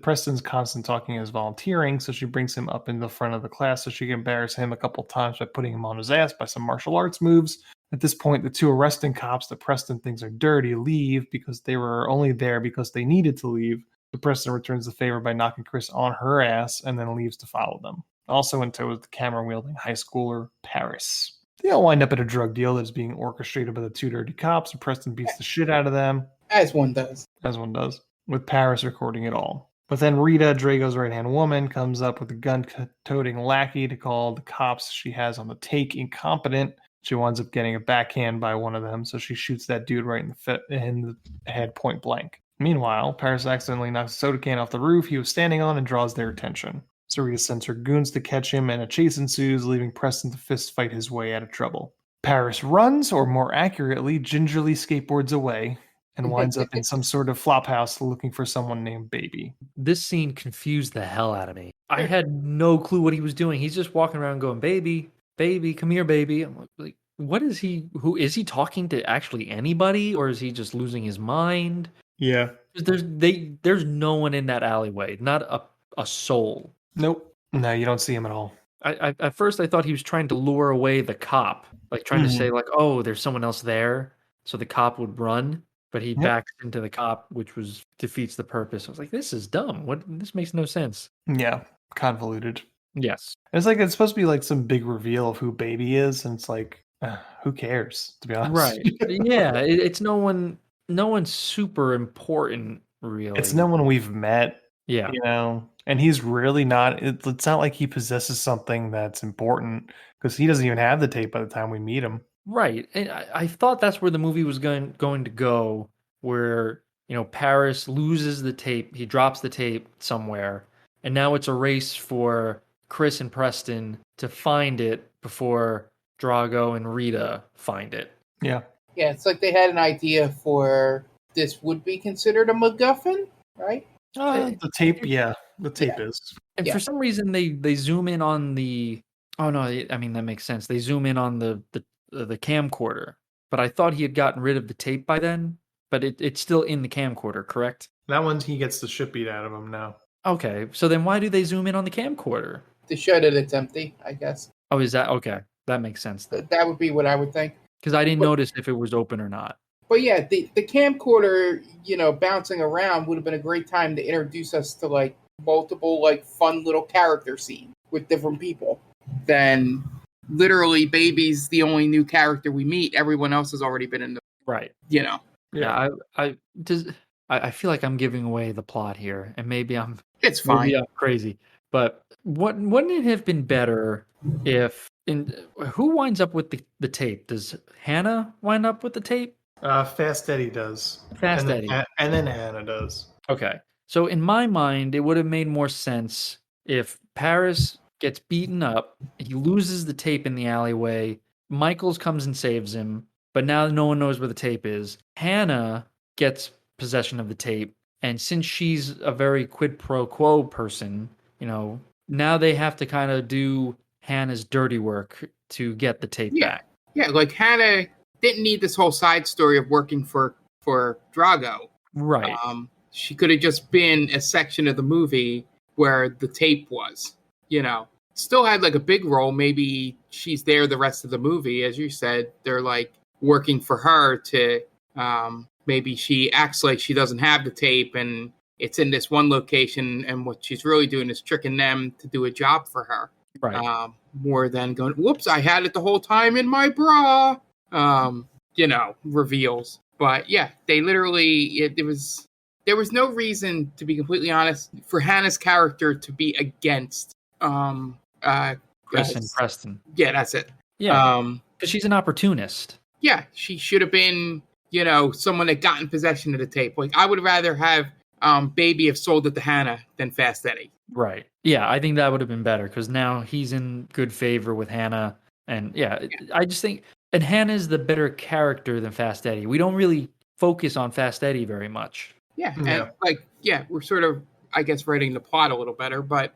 Preston's constant talking as volunteering, so she brings him up in the front of the class so she can embarrass him a couple times by putting him on his ass by some martial arts moves. At this point, the two arresting cops that Preston thinks are dirty leave because they were only there because they needed to leave. So Preston returns the favor by knocking Kris on her ass and then leaves to follow them. Also in tow is the camera-wielding high schooler, Paris. They all wind up at a drug deal that is being orchestrated by the two dirty cops, and Preston beats the shit out of them. As one does. As one does. With Paris recording it all. But then Rita, Drago's right-hand woman, comes up with a gun-toting lackey to call the cops she has on the take incompetent. She winds up getting a backhand by one of them, so she shoots that dude right in the head point blank. Meanwhile, Paris accidentally knocks a soda can off the roof he was standing on and draws their attention. So Rita sends her goons to catch him, and a chase ensues, leaving Preston to fist fight his way out of trouble. Paris runs, or more accurately, gingerly skateboards away, and winds up in some sort of flop house looking for someone named Baby. This scene confused the hell out of me. I had no clue what he was doing. He's just walking around going, baby, come here, baby. I'm like, what is he? Who is he talking to? Actually anybody, or is he just losing his mind? Yeah. There's no one in that alleyway, not a soul. Nope. No, you don't see him at all. I at first I thought he was trying to lure away the cop, like trying to say like, oh, there's someone else there, so the cop would run. But he backs into the cop, which defeats the purpose. I was like, this is dumb. This makes no sense. Yeah, convoluted. Yes. It's like it's supposed to be like some big reveal of who Baby is, and it's like, who cares, to be honest? Right. Yeah, it's no one super important, really. It's no one we've met. Yeah. You know, and he's really not. It's not like he possesses something that's important because he doesn't even have the tape by the time we meet him. Right. And I thought that's where the movie was going to go, where, Paris loses the tape. He drops the tape somewhere. And now it's a race for Kris and Preston to find it before Drago and Rita find it. Yeah. Yeah, it's like they had an idea for this would be considered a MacGuffin, right? The tape, yeah. The tape is. And for some reason, they zoom in on the... Oh, no, I mean, that makes sense. They zoom in on the camcorder, but I thought he had gotten rid of the tape by then, but it's still in the camcorder, correct? That one, he gets the shit beat out of him now. Okay, so then why do they zoom in on the camcorder? To show that it's empty, I guess. Oh, is that okay? That makes sense then. That would be what I would think. Because I didn't notice if it was open or not. But yeah, the camcorder, bouncing around would have been a great time to introduce us to like multiple like fun little character scenes with different people. Then literally Baby's the only new character we meet. Everyone else has already been in the right. Yeah, I feel like I'm giving away the plot here, and maybe I'm fine. Maybe I'm crazy. But wouldn't it have been better if who winds up with the tape? Does Hannah wind up with the tape? Fast Eddie does. Eddie. And then Hannah does. Okay. So in my mind, it would have made more sense if Paris gets beaten up, he loses the tape in the alleyway, Michaels comes and saves him, but now no one knows where the tape is. Hannah gets possession of the tape, and since she's a very quid pro quo person, now they have to kind of do Hannah's dirty work to get the tape back. Yeah, like Hannah didn't need this whole side story of working for Drago. Right. She could have just been a section of the movie where the tape was. Still had like a big role. Maybe she's there the rest of the movie. As you said, they're like working for her to, maybe she acts like she doesn't have the tape and it's in this one location. And what she's really doing is tricking them to do a job for her. Right. More than going, whoops, I had it the whole time in my bra, reveals. But yeah, they literally, there was no reason, to be completely honest, for Hannah's character to be against Kris and Preston. Yeah, that's it. Yeah, because she's an opportunist. Yeah, she should have been, someone that got in possession of the tape. Like, I would rather have Baby have sold it to Hannah than Fast Eddie. Right. Yeah, I think that would have been better because now he's in good favor with Hannah. And I just think, and Hannah's the better character than Fast Eddie. We don't really focus on Fast Eddie very much. Yeah, and we're sort of, I guess, writing the plot a little better, but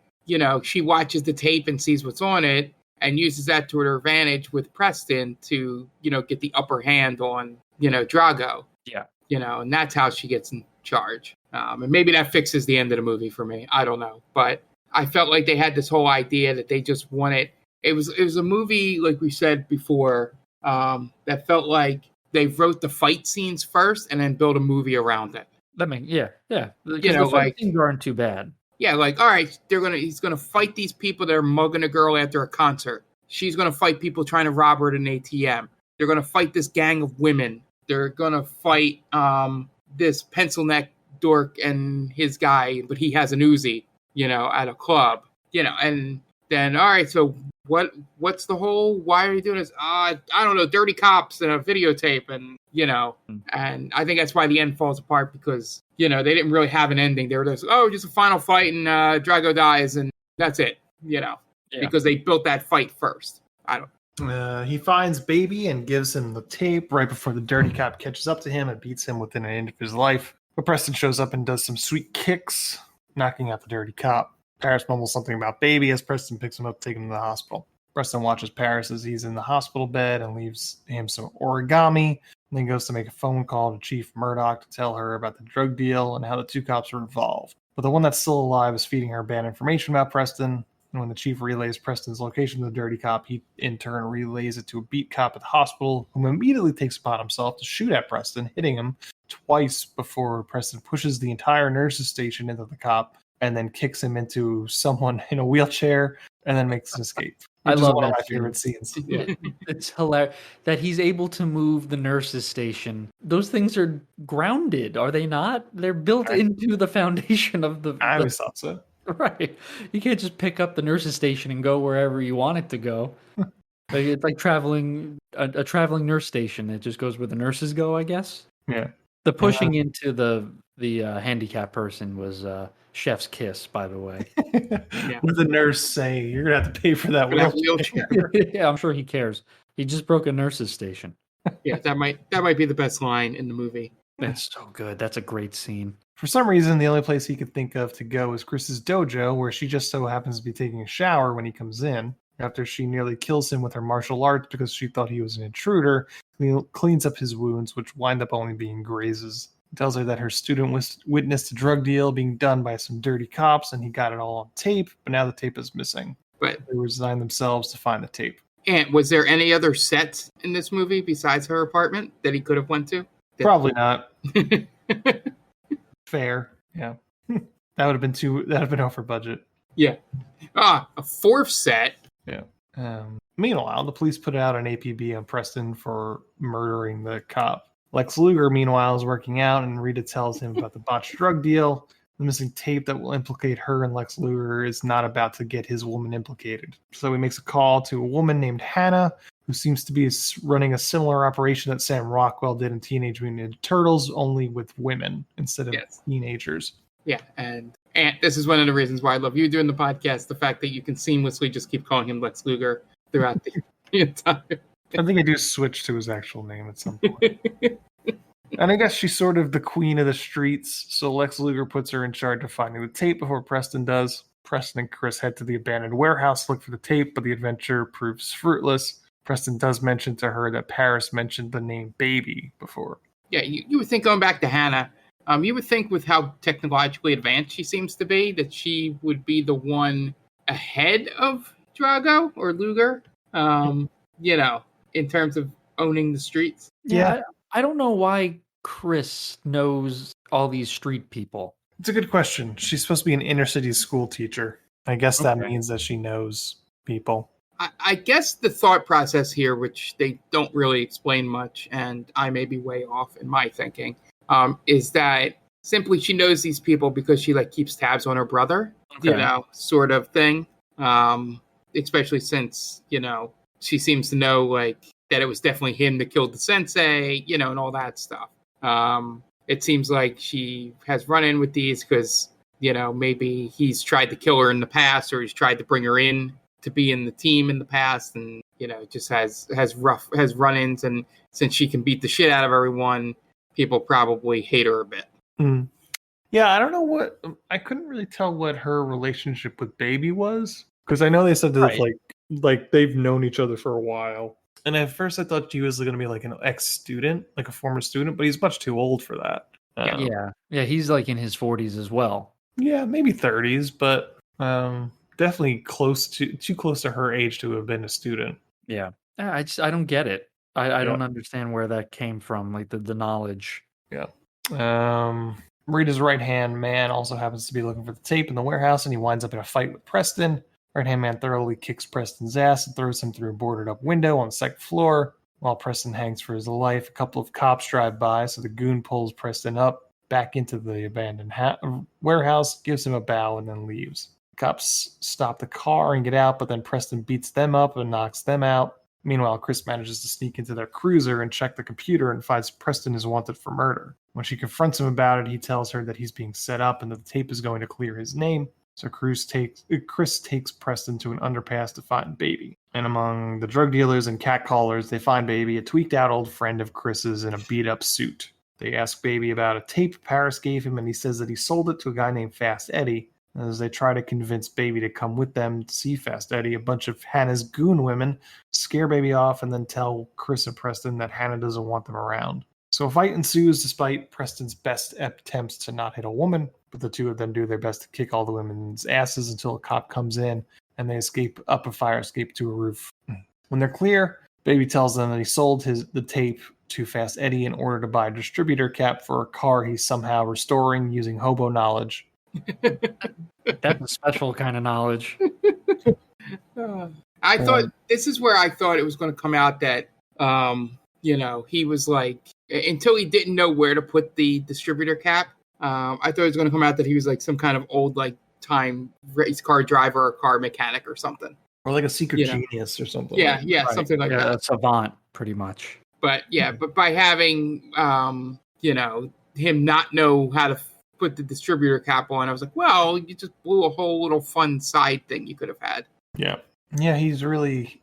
she watches the tape and sees what's on it and uses that to her advantage with Preston to, get the upper hand on, Drago. Yeah. And that's how she gets in charge. And maybe that fixes the end of the movie for me. I don't know. But I felt like they had this whole idea that they just wanted. It was a movie, like we said before, that felt like they wrote the fight scenes first and then built a movie around it. Yeah. The fight scenes aren't too bad. Yeah, like, all right, he's gonna fight these people that are mugging a girl after a concert. She's gonna fight people trying to rob her at an ATM. They're gonna fight this gang of women. They're gonna fight this pencil neck dork and his guy, but he has an Uzi, at a club, and then all right, so what's the whole? Why are you doing this? I don't know, dirty cops and a videotape, and and I think that's why the end falls apart because they didn't really have an ending. They were just a final fight and Drago dies and that's it, because they built that fight first. I don't. He finds Baby and gives him the tape right before the dirty cop catches up to him and beats him within an inch of his life. But Preston shows up and does some sweet kicks, knocking out the dirty cop. Paris mumbles something about Baby as Preston picks him up, taking him to the hospital. Preston watches Paris as he's in the hospital bed and leaves him some origami, and then goes to make a phone call to Chief Murdoch to tell her about the drug deal and how the two cops were involved. But the one that's still alive is feeding her bad information about Preston, and when the chief relays Preston's location to the dirty cop, he in turn relays it to a beat cop at the hospital, whom immediately takes upon himself to shoot at Preston, hitting him twice before Preston pushes the entire nurse's station into the cop and then kicks him into someone in a wheelchair and then makes an escape. I love one that of my favorite scenes. Yeah. It's hilarious that he's able to move the nurse's station. Those things are grounded, are they not? They're built into the foundation of the. I always thought so. Right. You can't just pick up the nurse's station and go wherever you want it to go. It's like traveling a traveling nurse station. It just goes where the nurses go, I guess. Yeah. The pushing into the handicapped person was chef's kiss, by the way. With the nurse saying, "You're gonna have to pay for that wheelchair." Yeah, I'm sure he cares. He just broke a nurse's station. Yeah, that might be the best line in the movie. That's so good. That's a great scene. For some reason, the only place he could think of to go is Chris's dojo, where she just so happens to be taking a shower when he comes in. After she nearly kills him with her martial arts because she thought he was an intruder, he cleans up his wounds, which wind up only being grazes. He tells her that her student witnessed a drug deal being done by some dirty cops, and he got it all on tape, but now the tape is missing. But they resign themselves to find the tape. And was there any other sets in this movie besides her apartment that he could have went to? Probably not. Fair, yeah. That would have been over budget. Yeah. A fourth set. Yeah. Meanwhile, the police put out an APB on Preston for murdering the cop. Lex Luger, meanwhile, is working out, and Rita tells him about the botched drug deal. The missing tape that will implicate her and Lex Luger is not about to get his woman implicated. So he makes a call to a woman named Hannah, who seems to be running a similar operation that Sam Rockwell did in Teenage Mutant Ninja Turtles, only with women instead of teenagers. Yeah, and this is one of the reasons why I love you doing the podcast, the fact that you can seamlessly just keep calling him Lex Luger throughout the entire... I think I do switch to his actual name at some point. And I guess she's sort of the queen of the streets, so Lex Luger puts her in charge of finding the tape before Preston does. Preston and Chris head to the abandoned warehouse to look for the tape, but the adventure proves fruitless. Preston does mention to her that Paris mentioned the name Baby before. Yeah, you would think, going back to Hannah, you would think with how technologically advanced she seems to be, that she would be the one ahead of Drago or Luger, in terms of owning the streets. Yeah, I don't know why Chris knows all these street people. It's a good question. She's supposed to be an inner city school teacher. I guess that means that she knows people. I guess the thought process here, which they don't really explain much, and I may be way off in my thinking, is that simply she knows these people because she keeps tabs on her brother, sort of thing. Especially since, she seems to know that it was definitely him that killed the sensei, and all that stuff. It seems like she has run in with these because, maybe he's tried to kill her in the past, or he's tried to bring her in to be in the team in the past, and just has run-ins, and since she can beat the shit out of everyone, people probably hate her a bit. Mm. Yeah, I don't know I couldn't really tell what her relationship with Baby was, because I know they said that like they've known each other for a while, and at first I thought he was going to be an ex-student, a former student, but he's much too old for that. Yeah, he's like in his 40s as well. Yeah, maybe 30s, but definitely too close to her age to have been a student. Yeah. I don't get it. I Yeah. don't understand where that came from, like the knowledge. Yeah. Rita's right-hand man also happens to be looking for the tape in the warehouse, and he winds up in a fight with Preston. Right-hand man thoroughly kicks Preston's ass and throws him through a boarded-up window on the second floor. While Preston hangs for his life, a couple of cops drive by, so the goon pulls Preston up back into the abandoned warehouse, gives him a bow, and then leaves. The cops stop the car and get out, but then Preston beats them up and knocks them out. Meanwhile, Kris manages to sneak into their cruiser and check the computer and finds Preston is wanted for murder. When she confronts him about it, he tells her that he's being set up and that the tape is going to clear his name. So Kris takes Preston to an underpass to find Baby. And among the drug dealers and catcallers, they find Baby, a tweaked-out old friend of Kris's in a beat-up suit. They ask Baby about a tape Paris gave him, and he says that he sold it to a guy named Fast Eddie. As they try to convince Baby to come with them to see Fast Eddie, a bunch of Hannah's goon women scare Baby off and then tell Kris and Preston that Hannah doesn't want them around. So a fight ensues despite Preston's best attempts to not hit a woman, but the two of them do their best to kick all the women's asses until a cop comes in and they escape up a fire escape to a roof. When they're clear, Baby tells them that he sold the tape to Fast Eddie in order to buy a distributor cap for a car he's somehow restoring using hobo knowledge. That's a special kind of knowledge. I thought this is where I thought it was going to come out that he was like, until he didn't know where to put the distributor cap. I thought it was going to come out that he was like some kind of old like time race car driver or car mechanic or something, or like a secret genius or something. Yeah, right. Something like that. A savant, pretty much. But but by having him not know how to put the distributor cap on, I was like, well, you just blew a whole little fun side thing you could have had. Yeah, he's really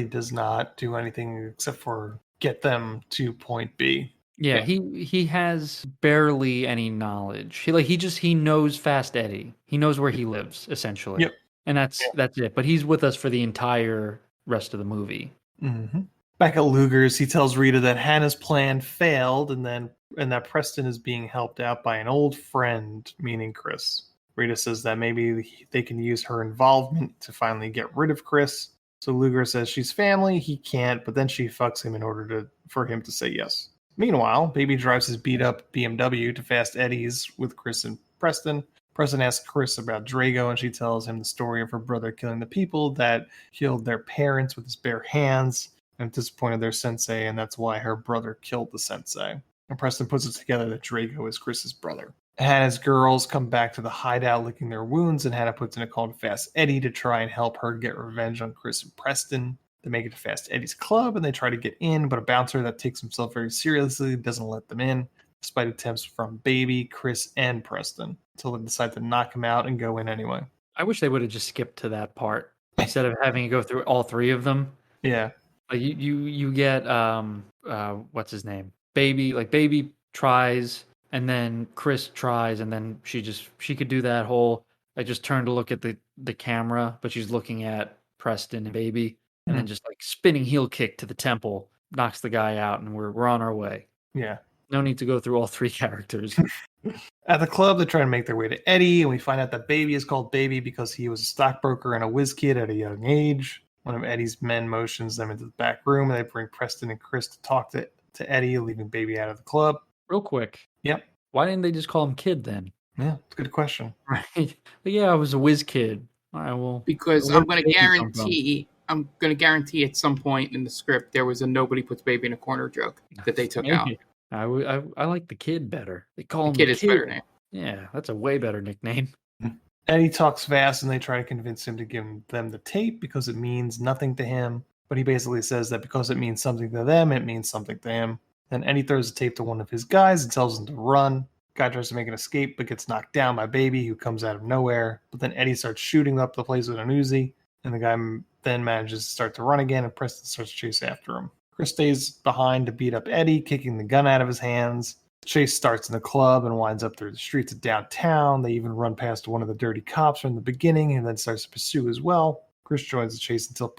does not do anything except for get them to point B. Yeah, he has barely any knowledge. He knows Fast Eddie. He knows where he lives, essentially. Yep. And that's it. But he's with us for the entire rest of the movie. Mm-hmm. Back at Luger's, he tells Rita that Hannah's plan failed and that Preston is being helped out by an old friend, meaning Kris. Rita says that maybe they can use her involvement to finally get rid of Kris. So Luger says she's family, he can't, but then she fucks him in order for him to say yes. Meanwhile, Baby drives his beat-up BMW to Fast Eddie's with Kris and Preston. Preston asks Kris about Drago, and she tells him the story of her brother killing the people that killed their parents with his bare hands and disappointed their sensei, and that's why her brother killed the sensei. And Preston puts it together that Drago is Kris's brother. Hannah's girls come back to the hideout licking their wounds, and Hannah puts in a call to Fast Eddie to try and help her get revenge on Kris and Preston. They make it to Fast Eddie's club, and they try to get in, but a bouncer that takes himself very seriously doesn't let them in, despite attempts from Baby, Kris, and Preston, until they decide to knock him out and go in anyway. I wish they would have just skipped to that part instead of having to go through all three of them. Yeah. Like you get what's his name? Baby tries, and then Kris tries, and then she could do that whole just turn to look at the camera, but she's looking at Preston and Baby, and then just like spinning heel kick to the temple, knocks the guy out, and we're on our way. Yeah. No need to go through all three characters. At the club, they try to make their way to Eddie, and we find out that Baby is called Baby because he was a stockbroker and a whiz kid at a young age. One of Eddie's men motions them into the back room, and they bring Preston and Kris to talk to Eddie, leaving Baby out of the club. Real quick. Yep. Why didn't they just call him Kid then? Yeah, it's a good question. Right. But yeah, I was a whiz kid. All right, well. Because I'm going to guarantee at some point in the script there was a nobody puts Baby in a corner joke that they took out. I like the Kid better. They call him the Kid. Is better name. Yeah, that's a way better nickname. Eddie talks fast, and they try to convince him to give them the tape because it means nothing to him. But he basically says that because it means something to them, it means something to him. Then Eddie throws the tape to one of his guys and tells him to run. Guy tries to make an escape, but gets knocked down by Baby, who comes out of nowhere. But then Eddie starts shooting up the place with an Uzi, and the guy then manages to start to run again, and Preston starts to chase after him. Kris stays behind to beat up Eddie, kicking the gun out of his hands. The chase starts in the club and winds up through the streets of downtown. They even run past one of the dirty cops from the beginning and then starts to pursue as well. Kris joins the chase until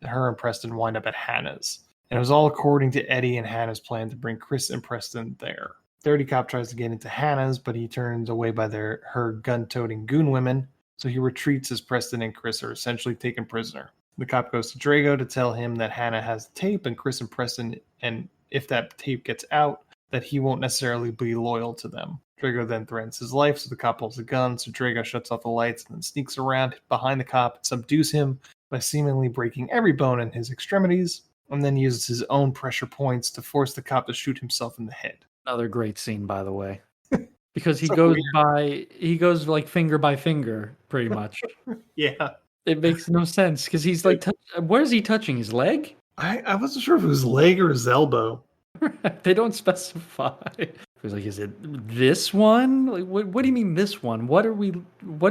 her and Preston wind up at Hannah's. And it was all according to Eddie and Hannah's plan to bring Kris and Preston there. Dirty Cop tries to get into Hannah's, but he turns away by her gun-toting goon women, so he retreats as Preston and Kris are essentially taken prisoner. The cop goes to Drago to tell him that Hannah has the tape, and Kris and Preston, and if that tape gets out, that he won't necessarily be loyal to them. Drago then threatens his life, so the cop pulls a gun, so Drago shuts off the lights and then sneaks around behind the cop and subdues him by seemingly breaking every bone in his extremities, and then uses his own pressure points to force the cop to shoot himself in the head. Another great scene, by the way. Because he So goes like finger by finger, pretty much. Yeah. It makes no sense because he's like, where is he touching? His leg? I wasn't sure if it was leg or his elbow. They don't specify. He's like, is it this one? Like, what do you mean this one? What are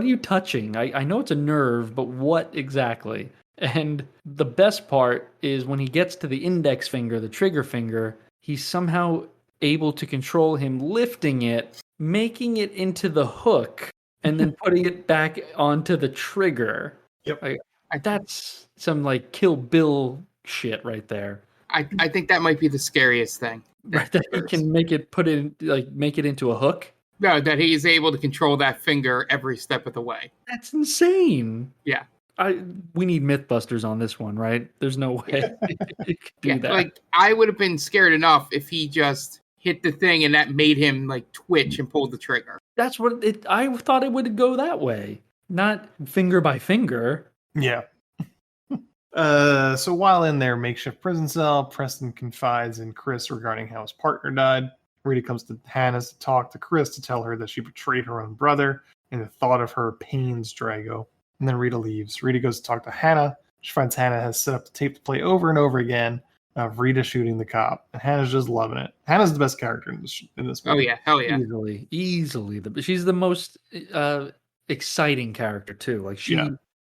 you touching? I know it's a nerve, but what exactly? And the best part is when he gets to the index finger, the trigger finger, he's somehow able to control him lifting it, making it into the hook, and then putting it back onto the trigger. Yep. That's some like Kill Bill shit right there. I think that might be the scariest thing. Right, that he can make it into a hook. No, that he is able to control that finger every step of the way. That's insane. Yeah. We need Mythbusters on this one, right? There's no way he could do that. Like I would have been scared enough if he just hit the thing and that made him like twitch and pull the trigger. That's what I thought it would go that way, not finger by finger. Yeah. So while in their makeshift prison cell, Preston confides in Kris regarding how his partner died. Rita comes to Hannah's to talk to Kris to tell her that she betrayed her own brother, and the thought of her pains Drago. And then Rita leaves. Rita goes to talk to Hannah. She finds Hannah has set up the tape to play over and over again of Rita shooting the cop, and Hannah's just loving it. Hannah's the best character in this movie. Oh yeah, hell yeah, easily. She's the most exciting character too. Like she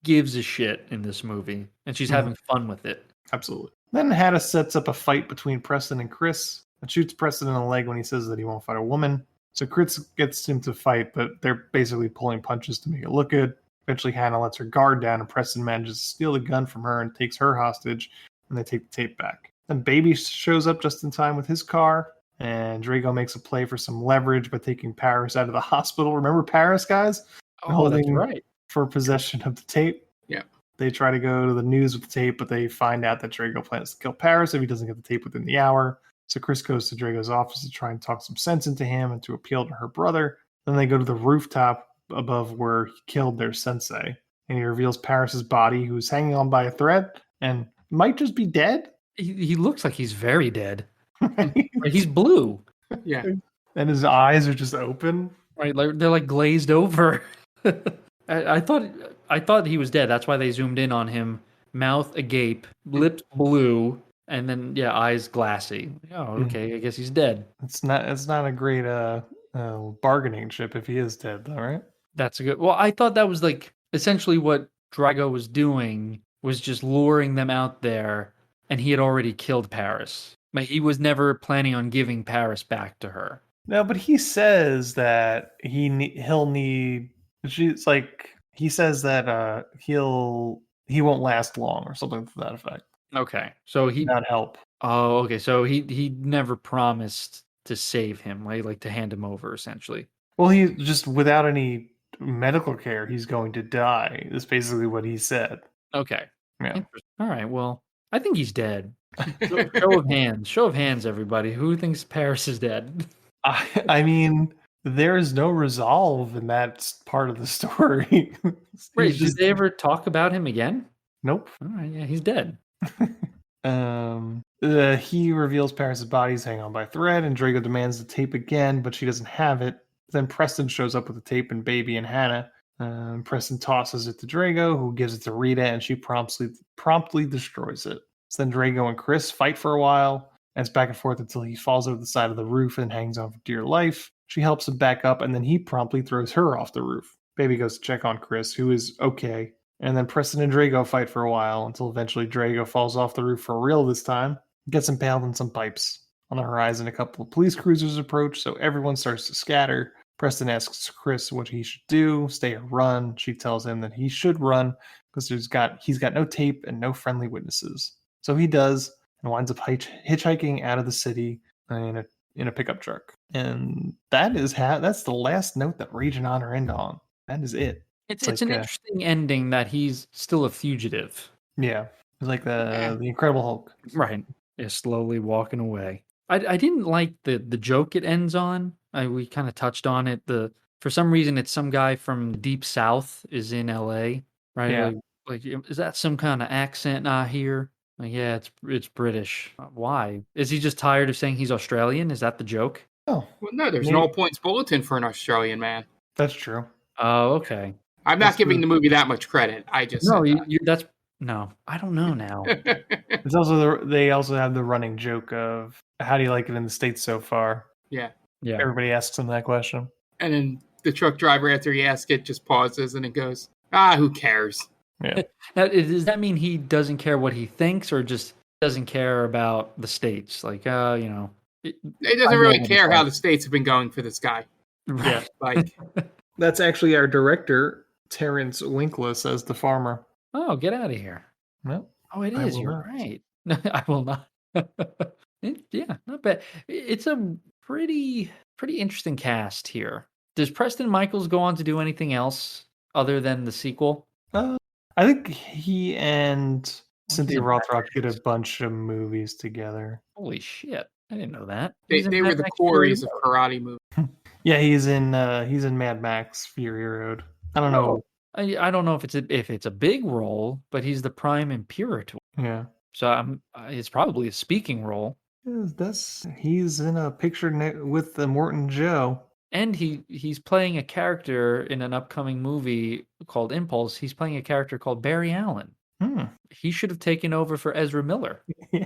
gives a shit in this movie, and she's having fun with it. Absolutely. Then Hannah sets up a fight between Preston and Kris and shoots Preston in the leg when he says that he won't fight a woman. So Kris gets him to fight, but they're basically pulling punches to make it look good. Eventually, Hannah lets her guard down, and Preston manages to steal the gun from her and takes her hostage, and they take the tape back. Then Baby shows up just in time with his car, and Drago makes a play for some leverage by taking Paris out of the hospital. Remember Paris, guys? Oh, that's right. For possession of the tape. Yeah. They try to go to the news with the tape, but they find out that Drago plans to kill Paris if he doesn't get the tape within the hour. So Kris goes to Drago's office to try and talk some sense into him and to appeal to her brother. Then they go to the rooftop above where he killed their sensei, and he reveals Paris's body, who's hanging on by a thread and might just be dead. He looks like he's very dead. He's blue. Yeah. And his eyes are just open. Right, they're like glazed over. I thought he was dead. That's why they zoomed in on him. Mouth agape, lips blue, and then eyes glassy. Oh, okay. I guess he's dead. It's not a great bargaining chip if he is dead, though, right? That's a good. Well, I thought that was like essentially what Drago was doing, was just luring them out there, and he had already killed Paris. But he was never planning on giving Paris back to her. No, but he says that he'll need. She's like, he says that he won't last long or something to that effect. Okay, so he not help. Oh, okay. So he never promised to save him, right? Like to hand him over, essentially. Well, he just without any medical care, he's going to die. That's basically what he said. Okay. Yeah. All right. Well, I think he's dead. Show of hands. Show of hands, everybody. Who thinks Paris is dead? I mean, there is no resolve in that part of the story. Wait, did they ever talk about him again? Nope. All right. Yeah, he's dead. He reveals Paris's body is hanging on by a thread, and Drago demands the tape again, but she doesn't have it. Then Preston shows up with the tape and Baby and Hannah. Preston tosses it to Drago, who gives it to Rita, and she promptly destroys it. So then Drago and Kris fight for a while, and it's back and forth until he falls over the side of the roof and hangs on for dear life. She helps him back up, and then he promptly throws her off the roof. Baby goes to check on Kris, who is okay. And then Preston and Drago fight for a while until eventually Drago falls off the roof for real this time. Gets impaled in some pipes. On the horizon, a couple of police cruisers approach, so everyone starts to scatter. Preston asks Kris what he should do, stay or run. She tells him that he should run because he's got no tape and no friendly witnesses. So he does and winds up hitchhiking out of the city in in a pickup truck, and that's the last note that Rage and Honor end on. That is it. It's like, an interesting ending that he's still a fugitive. Yeah, it's like the Incredible Hulk. Right. Is slowly walking away. I didn't like the joke it ends on. We kind of touched on it. For some reason it's some guy from Deep South is in LA, right? Yeah. Like is that some kind of accent I hear? Like, yeah, it's British. Why? Is he just tired of saying he's Australian? Is that the joke? Oh, Well, no, there's an all points bulletin for an Australian man. That's true. Oh, okay. I'm not giving the movie that much credit. I just no, said that. that's no. I don't know now. It's also they also have the running joke of how do you like it in the States so far? Yeah. Everybody asks him that question. And then the truck driver, after he asks it, just pauses and it goes, who cares? Yeah. Now, does that mean he doesn't care what he thinks, or just doesn't care about the States? Like, he doesn't really care how the States have been going for this guy. Yeah. Like, that's actually our director, Terrence Winkless, as the farmer. Oh, get out of here. No. Oh, it is. You're right. I will not. Yeah, not bad. It's a pretty interesting cast here. Does Preston Michaels go on to do anything else other than the sequel? I think he and Cynthia Rothrock did a bunch of movies together. Holy shit. I didn't know that. They were the Corys of karate movies. Yeah, he's in Mad Max Fury Road. I don't know. I don't know if it's a big role, but he's the Prime Imperator. Yeah. So it's probably a speaking role. He's in a picture with the Morton Joe. And he's playing a character in an upcoming movie called Impulse. He's playing a character called Barry Allen. He should have taken over for Ezra Miller. Yeah.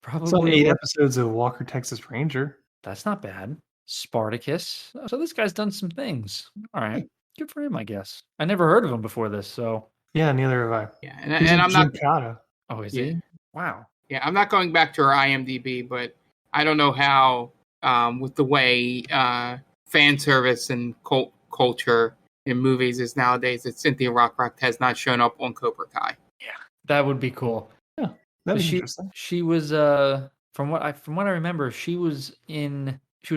Probably so 8 episodes of Walker, Texas Ranger. That's not bad. Spartacus. So this guy's done some things. All right. Good for him, I guess. I never heard of him before this, so. Yeah, neither have I. Yeah, and I'm not. Oh, is he? Wow. Yeah, I'm not going back to her IMDb, but I don't know how, with the way fan service and cult culture in movies is nowadays, that Cynthia Rothrock has not shown up on Cobra Kai. Yeah, that would be cool. Yeah, that'd be interesting. She was from what I remember, she was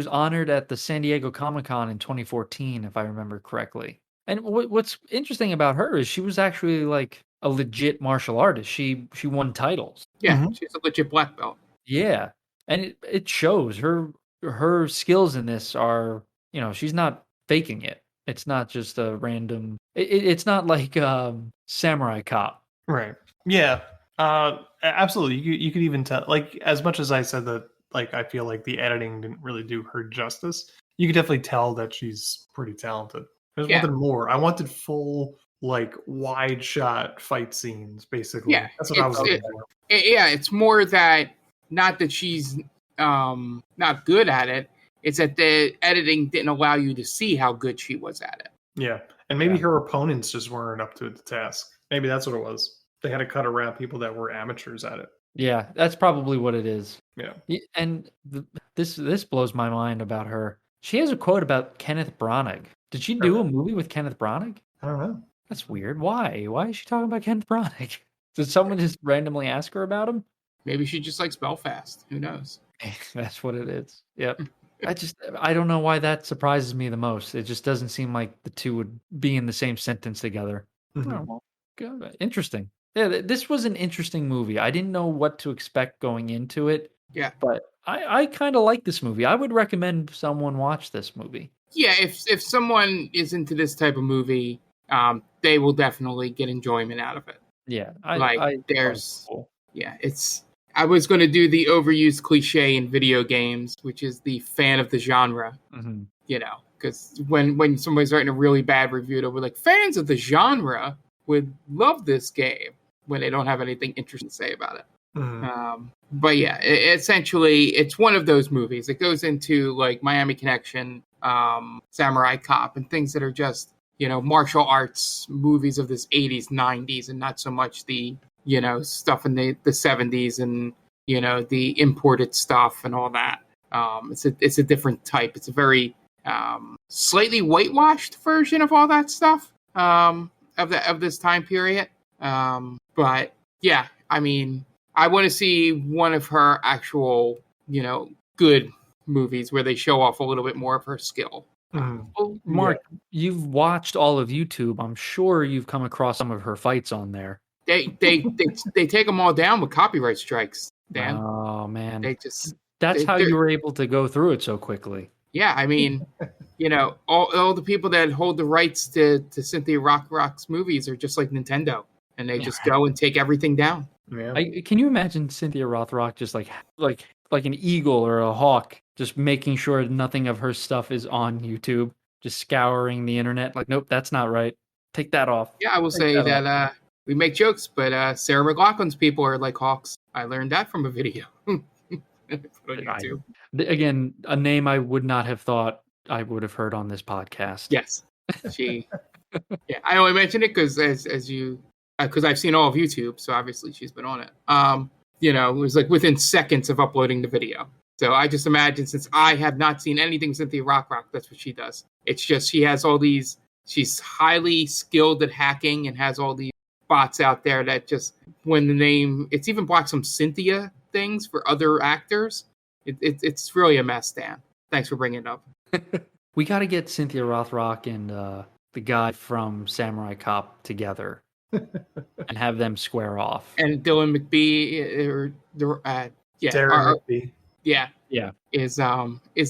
honored at the San Diego Comic-Con in 2014, if I remember correctly. And what's interesting about her is she was actually like a legit martial artist. She won titles. Yeah, she's a legit black belt. Yeah, and it shows. Her skills in this are, she's not faking it. It's not just a random. It's not like Samurai Cop. Right. Yeah. Absolutely. You could even tell. Like, as much as I said that, like, I feel like the editing didn't really do her justice, you could definitely tell that she's pretty talented. I just wanted more. I wanted full, like, wide shot fight scenes, basically. Yeah, that's what I was looking for. Yeah, it's more that, not that she's not good at it, it's that the editing didn't allow you to see how good she was at it. Yeah, and maybe her opponents just weren't up to the task. Maybe that's what it was. They had to cut around people that were amateurs at it. Yeah, that's probably what it is. Yeah. And this blows my mind about her. She has a quote about Kenneth Branagh. Did she do a movie with Kenneth Branagh? I don't know. That's weird. Why? Why is she talking about Kenneth Branagh? Did someone just randomly ask her about him? Maybe she just likes Belfast. Who knows? That's what it is. Yep. I don't know why that surprises me the most. It just doesn't seem like the two would be in the same sentence together. Mm-hmm. Oh, well, good. Interesting. Yeah, this was an interesting movie. I didn't know what to expect going into it. Yeah. But I kind of like this movie. I would recommend someone watch this movie. Yeah, if someone is into this type of movie, they will definitely get enjoyment out of it. Yeah. I was going to do the overused cliche in video games, which is the fan of the genre. Mm-hmm. Because when somebody's writing a really bad review, they'll be like, fans of the genre would love this game, when they don't have anything interesting to say about it. Mm-hmm. But yeah, essentially, it's one of those movies. It goes into like Miami Connection, Samurai Cop, and things that are just, martial arts movies of this 80s, 90s, and not so much the, stuff in the 70s and, the imported stuff and all that. It's a different type. It's a very slightly whitewashed version of all that stuff of this time period. But yeah, I mean, I want to see one of her actual, good movies where they show off a little bit more of her skill. Well, Mark, you've watched all of YouTube. I'm sure you've come across some of her fights on there. They take them all down with copyright strikes, Dan. Oh man, That's how you were able to go through it so quickly. Yeah, I mean, all the people that hold the rights to Cynthia Rothrock's movies are just like Nintendo, and they just go and take everything down. Yeah. Can you imagine Cynthia Rothrock just like an eagle or a hawk, just making sure nothing of her stuff is on YouTube, just scouring the internet? Like, nope, that's not right. Take that off. Yeah, I will say that we make jokes, but Sarah McLachlan's people are like hawks. I learned that from a video. Again, a name I would not have thought I would have heard on this podcast. Yes, she. Yeah, I only mention it because because I've seen all of YouTube, so obviously she's been on it. It was like within seconds of uploading the video. So I just imagine, since I have not seen anything Cynthia Rothrock, that's what she does. It's just she has all these. She's highly skilled at hacking and has all these bots out there that just when the name, it's even blocked some Cynthia things for other actors. It's really a mess, Dan. Thanks for bringing it up. We got to get Cynthia Rothrock and the guy from Samurai Cop together and have them square off. And Dylan McBee, Darren McBee. Yeah, is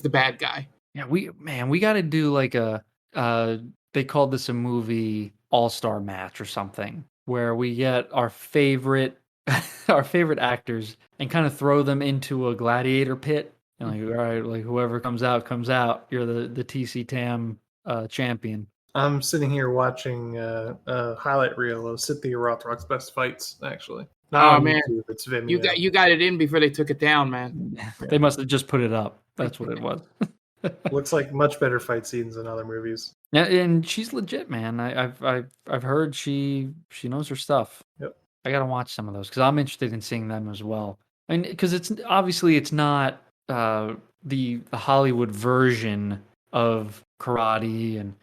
the bad guy. Yeah, we got to do like they called this a movie all-star match or something, where we get our favorite actors and kind of throw them into a gladiator pit. And like, all right, like whoever comes out. You're the TC Tam champion. I'm sitting here watching a highlight reel of Cynthia Rothrock's best fights, actually. Oh man, YouTube, it's Vimeo. You got it in before they took it down, man. They must have just put it up. That's what it was. Looks like much better fight scenes than other movies. Yeah, and she's legit, man. I've heard she knows her stuff. Yep. I gotta watch some of those because I'm interested in seeing them as well. I mean, because it's not the Hollywood version of karate and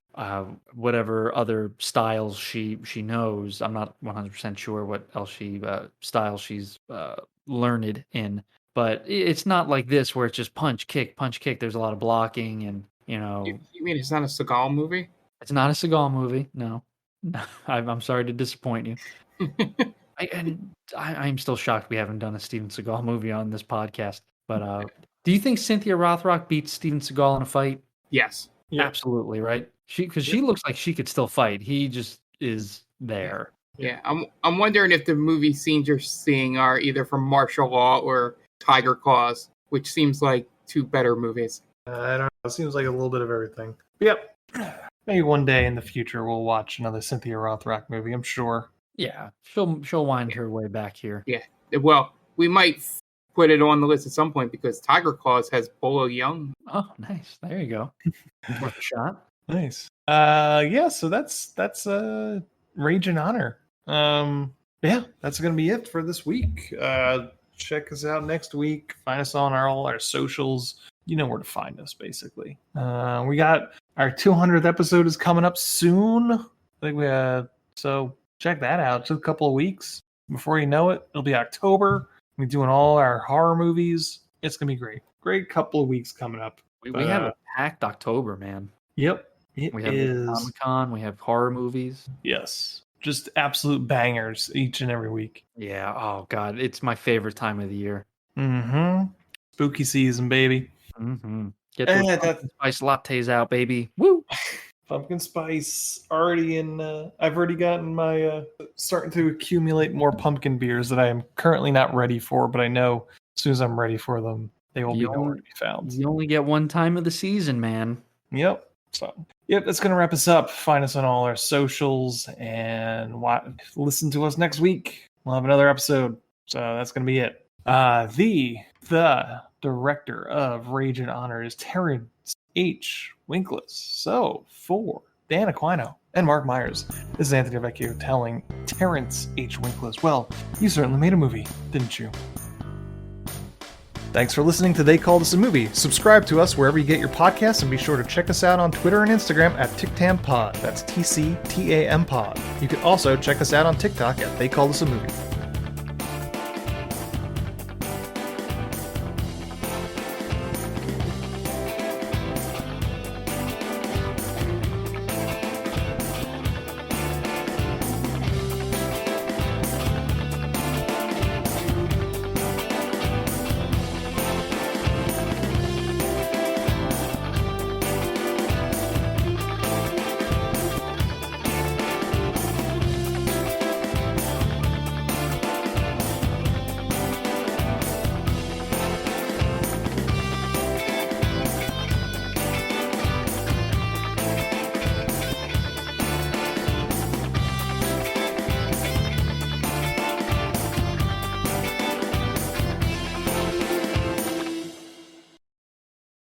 whatever other styles she knows. I'm not 100% sure what else style she's learned in, but it's not like this where it's just punch kick. There's a lot of blocking and You mean it's not a Seagal movie? It's not a Seagal movie. No. I'm sorry to disappoint you. I'm still shocked we haven't done a Steven Seagal movie on this podcast. But do you think Cynthia Rothrock beats Steven Seagal in a fight? Yes. Yep. Absolutely, right? Because she looks like she could still fight. He just is there. Yeah, I'm wondering if the movie scenes you're seeing are either from Martial Law or Tiger Claws, which seems like two better movies. I don't know. It seems like a little bit of everything. Yep. Maybe one day in the future we'll watch another Cynthia Rothrock movie, I'm sure. Yeah, she'll wind her way back here. Yeah. Well, we might put it on the list at some point because Tiger Claws has Bolo Young. Oh, nice. There you go. Worth a shot. Nice. Yeah, so that's Rage and Honor. Yeah, that's gonna be it for this week. Check us out next week. Find us on all our socials. You know where to find us, basically. We got our 200th episode is coming up soon. I think so check that out. Just a couple of weeks. Before you know it, it'll be October. We're doing all our horror movies. It's gonna be great. Great couple of weeks coming up. We have a packed October, man. Yep. We have Comic-Con. We have horror movies. Yes. Just absolute bangers each and every week. Yeah. Oh, God. It's my favorite time of the year. Mm-hmm. Spooky season, baby. Mm-hmm. Get those pumpkin spice lattes out, baby. Woo! Pumpkin spice already in. I've already gotten my starting to accumulate more pumpkin beers that I am currently not ready for, but I know as soon as I'm ready for them, they will be nowhere to be found. You only get one time of the season, man. Yep. So, that's going to wrap us up. Find us on all our socials and listen to us next week. We'll have another episode. So that's going to be it. The director of Rage and Honor is Terrence H. Winkless. So for Dan Aquino and Mark Myers, this is Anthony Vecchio telling Terrence H. Winkless, well, you certainly made a movie, didn't you? Thanks for listening to They Called Us a Movie. Subscribe to us wherever you get your podcasts and be sure to check us out on Twitter and Instagram at TicTamPod. That's TCTAM Pod. You can also check us out on TikTok at They Called Us a Movie.